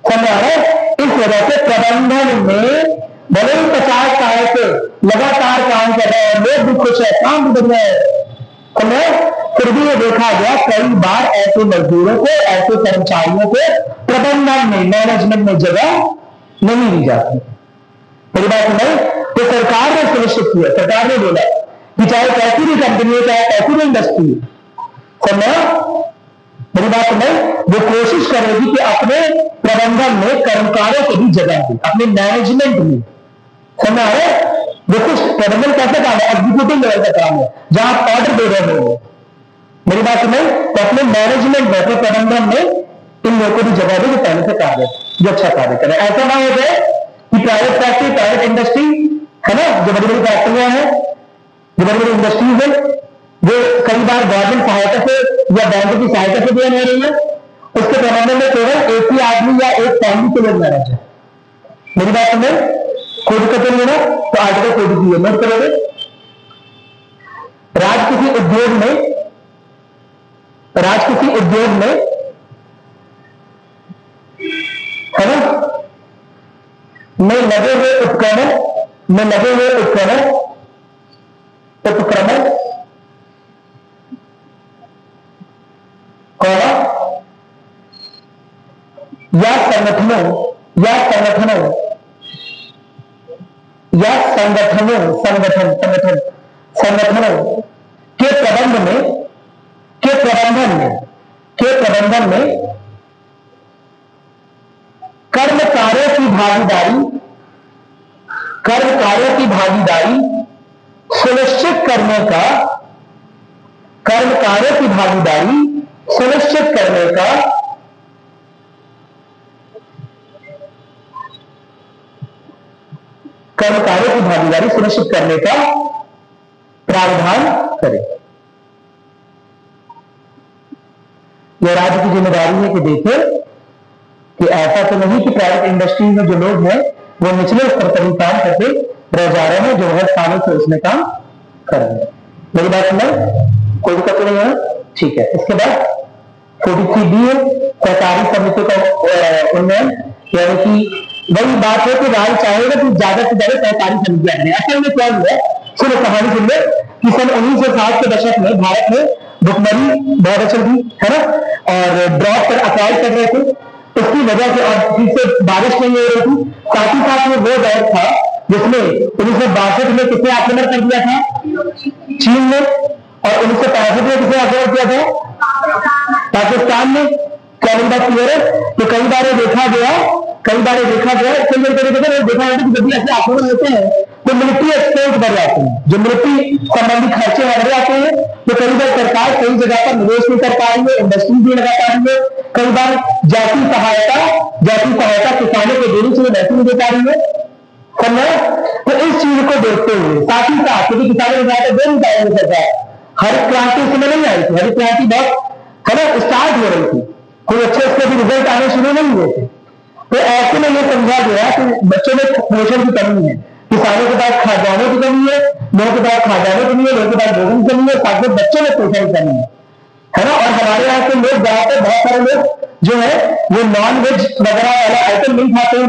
समझ रहे, इस वजह से प्रबंधन में भले ही 50 साल से लगातार काम कर रहे हैं, लोग भी खुश है, काम भी बढ़िया है, फिर भी ये देखा गया कई बार ऐसे मजदूरों को, ऐसे कर्मचारियों को प्रबंधन में, मैनेजमेंट में जगह नहीं दी जाती। मेरी बात नहीं, तो सरकार ने सुनिश्चित किया, सरकार ने बोला कि चाहे कैसी भी कंपनी हो, चाहे कैसी भी इंडस्ट्री हो, मेरी बात नहीं, वो कोशिश करेगी कि अपने प्रबंधन में कर्मकारों को भी जगह दी, अपने मैनेजमेंट में। समझ आ रहे? वो कुछ प्रबंधन कैसे काम है? एग्जीक्यूटिव लेवल का काम है, जहां आप ऑर्डर दे रहे हो। मेरी बात नहीं, तो अपने मैनेजमेंट में, अपने प्रबंधन में इन लोगों को भी जगह दे जो पहले से कार्य, जो अच्छा कार्य करे। ऐसा ना हो जाए कि प्राइवेट फैक्ट्री, प्राइवेट इंडस्ट्री है ना, जो बड़ी बड़ी फैक्ट्रियां हैं, जो बड़ी बड़ी इंडस्ट्रीज है, जो कई बार गवर्नमेंट सहायता से या बैंकों की सहायता से दिया नहीं रही है, उसके प्रबंधन में केवल एक ही आदमी या एक फैमिली के लोग मैनेज है। मेरी बात समझ? कोई दिक्कत नहीं है ना? तो आर्टिकल 42 है, नोट करोगे। राज किसी उद्योग में है ना, में लगे हुए उपकरण या संगठनों के प्रबंधन में कर्मकारों की भागीदारी सुनिश्चित करने का प्रावधान करें। यह राज्य की जिम्मेदारी है कि देखे कि ऐसा तो नहीं कि प्राइवेट इंडस्ट्री में जो लोग हैं वो निचले स्तर पर ही काम करके रह जा रहे हैं, जो हर सालों से उसमें काम कर रहे हैं। मेरी बात सुनो, कोई दिक्कत नहीं है? ठीक है। इसके बाद 43B है सहकारी समिति का उन्नयन, यानी कि वही बात है कि राज्य चाहेगा कि ज्यादा से ज्यादा सहकारी समितियां बने। असल में क्या हुआ, सुनो कहानी सुन लो कि सन 1960 के दशक में भारत में भुखमरी बहुत चल रही है ना, और ड्रॉप पर अप्लाई कर रहे थे, उसकी वजह से, और फिर से बारिश नहीं हो रही थी, साथ ही साथ में वो दौर था जिसमें 1962 में किसे आक्रमण कर दिया था? चीन ने। और 1965 में किसे आक्रमण किया था? पाकिस्तान ने। क्या मेरी बात क्लियर है? तो कई बार देखा गया कई तरीके से देखा गया कि जब भी ऐसे आक्रमण होते हैं तो मिलिट्री एक्सपेंस बढ़ जाते हैं, जो मिलिट्री संबंधी खर्चे बढ़ जाते हैं, तो कई बार सरकार कई जगह पर निवेश नहीं कर पा रही है, इंडस्ट्री नहीं लगा पा रही है, कई बार जाति सहायता किसानों को देनी चाहिए वैसे नहीं दे पा रही है, समझा? तो इस चीज को देखते हुए साथ ही साथ, क्योंकि किसानों को सहायता दे नहीं पाएंगे सरकार, हरित क्रांति उस समय नहीं आई थी, हरित क्रांति बहुत है ना स्टार्ट हो रही थी, कोई अच्छे उसके भी रिजल्ट आने शुरू नहीं हुए थे। तो ऐसे में यह समझा गया कि बच्चों में पोषण की कमी है, किसानों के पास खाद्यान्नों की कमी है, लोगों के पास खाद्यान्नों की कमी है, लोगों के पास भोजन की कमी है, साथ में बच्चों में पोषण की कमी है ना। और हमारे यहाँ के लोग ज्यादातर, बहुत सारे लोग जो है वो नॉन वेज वगैरह वाला आइटम नहीं खाते हैं,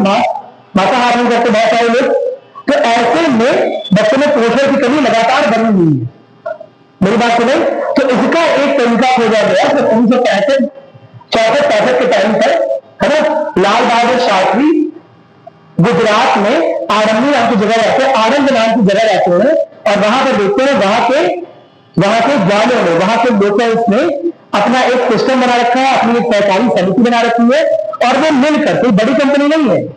मांसाहार नहीं करते बहुत सारे लोग। तो ऐसे में बच्चों में पोषण की कमी लगातार बनी हुई है। मेरी बात सुने, तो इसका एक तरीका खोजा गया 1965 के टाइम पर, है ना, लाल बहादुर शास्त्री गुजरात में आनंद नाम की जगह रहते हैं, और वहां पर देखते हैं वहां के ग्रामीणों ने, वहां के लोकल्स ने अपना एक सिस्टम बना रखा है, अपनी एक सहकारी समिति बना रखी है, और वो मिलकर, कोई बड़ी कंपनी नहीं है,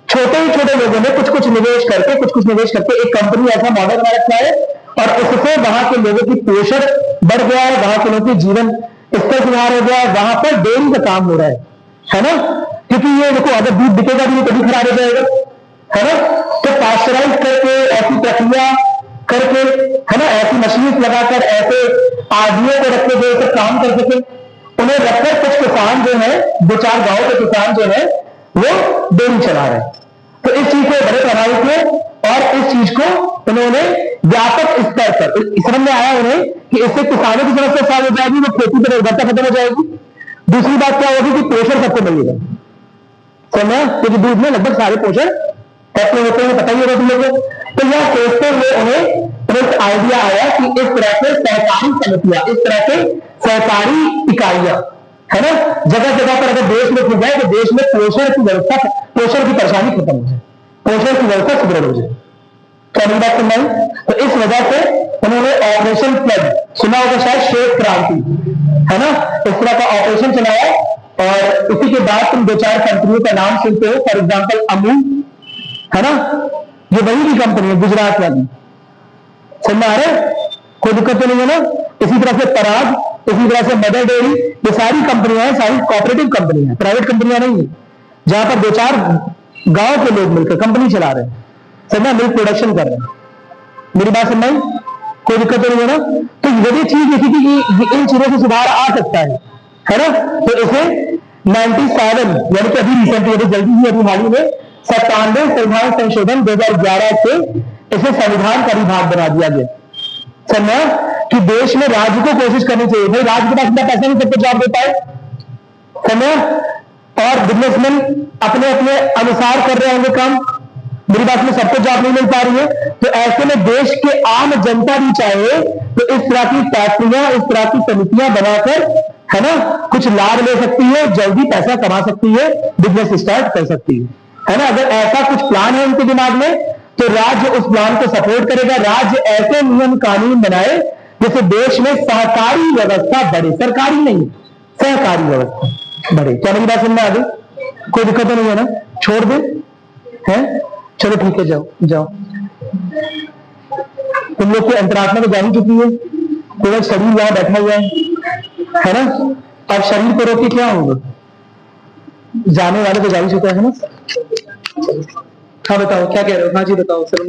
छोटे लोगों ने कुछ निवेश करके एक कंपनी ऐसा मॉडल बना रखा है, और उससे वहां के लोगों की पोषण बढ़ गया है, वहां के लोगों की जीवन स्तर सुधार हो गया है, वहां पर डेयरी का काम हो रहा है ना। क्योंकि ये देखो, अगर दूध बिकेगा भी कभी खराब हो जाएगा, है ना। तो पास्चराइज करके, ऐसी प्रक्रिया करके, है ना, ऐसी मशीन लगाकर, ऐसे आदमियों को रख के जो सब काम कर सके, उन्हें रखकर कुछ किसान जो है, 2-4 गांव के किसान जो है वो डेयरी चला रहे हैं। तो इस चीज को बड़े प्रभावित हुए, और इस चीज को उन्होंने व्यापक स्तर पर समझ में आया उन्हें कि इससे किसानों की समस्या सॉल्व हो जाएगी, वो खेती पर निर्भरता खत्म हो जाएगी। दूसरी बात क्या होगी कि पोषण सबको मिलेगा, समझा, क्योंकि दूध में लगभग सारे पोषण तत्व होते हैं, पता ही होगा तुम लोगों को। तो यह सोचते हुए उन्हें एक आइडिया आया कि इस तरह से सहकारी समितियां, इस तरह से सहकारी इकाइयां, है ना, जगह जगह पर अगर देश में खुल जाए तो देश में पोषण की परेशानी खत्म हो जाए, पोषण की व्यवस्था सुदृढ़ हो जाए। क्या मेरी बात सुन रहे? तो इस वजह से उन्होंने ऑपरेशन फ्लड, सुना होगा शायद, श्वेत क्रांति, है ना, इस तरह का ऑपरेशन चलाया। और उसी के बाद तुम 2-4 कंपनियों का नाम सुनते हो, फॉर एग्जाम्पल अमूल, है ना, ये वही की कंपनी है गुजरात वाली, समझ आ रहा है? कोई दिक्कत तो नहीं है ना। इसी तरह से पराग, इसी तरह से मदर डेयरी, ये सारी कंपनियां हैं, सारी कोऑपरेटिव कंपनी है, प्राइवेट कंपनियां नहीं है, जहां पर 2-4 गांव के लोग मिलकर कंपनी चला रहे हैं, समझा, मिल्क प्रोडक्शन कर रहे हैं। मेरी बात समझ, कोई दिक्कत तो नहीं है ना। तो यदि चीज देखी कि इन चीजों से सुधार आ सकता है ना, तो इसे 97 यानी कि अभी रिसेंटली, अभी जल्दी ही, अभी हाल ही में 97 संविधान संशोधन 2011 से इसे संविधान का भी भाग बना दिया गया। समझा कि देश में राज्य को कोशिश करनी चाहिए, भाई राज्य के पास इतना पैसा नहीं सबको जॉब दे पाए, समझा, और बिजनेसमैन अपने अपने अनुसार कर रहे होंगे काम, मेरी बात में सबको जॉब नहीं मिल पा रही है, तो ऐसे में देश के आम जनता भी चाहे तो इस तरह की फैक्ट्रियां, इस तरह की समितियां बनाकर, है ना, कुछ लाभ ले सकती है, जल्दी पैसा कमा सकती है, बिजनेस स्टार्ट कर सकती है ना। अगर ऐसा कुछ प्लान है उनके दिमाग में तो राज्य उस प्लान को सपोर्ट करेगा। राज्य ऐसे नियम कानून बनाए जिससे देश में सहकारी व्यवस्था बढ़े, सरकारी नहीं, सहकारी व्यवस्था बढ़े। क्या मेरी बात समझ में आ गई? कोई दिक्कत नहीं है ना, छोड़ दे, है, चलो ठीक है, जाओ जाओ। तुम लोग की अंतरात्मा तो जा ही चुकी है, पूरा शरीर यहां बैठा हुआ है ना, अब शरीर को रोक के क्या होगा, जाने वाले तो जा ही चुका है ना। हाँ बताओ क्या कह रहे हो? हाँ जी बताओ सर।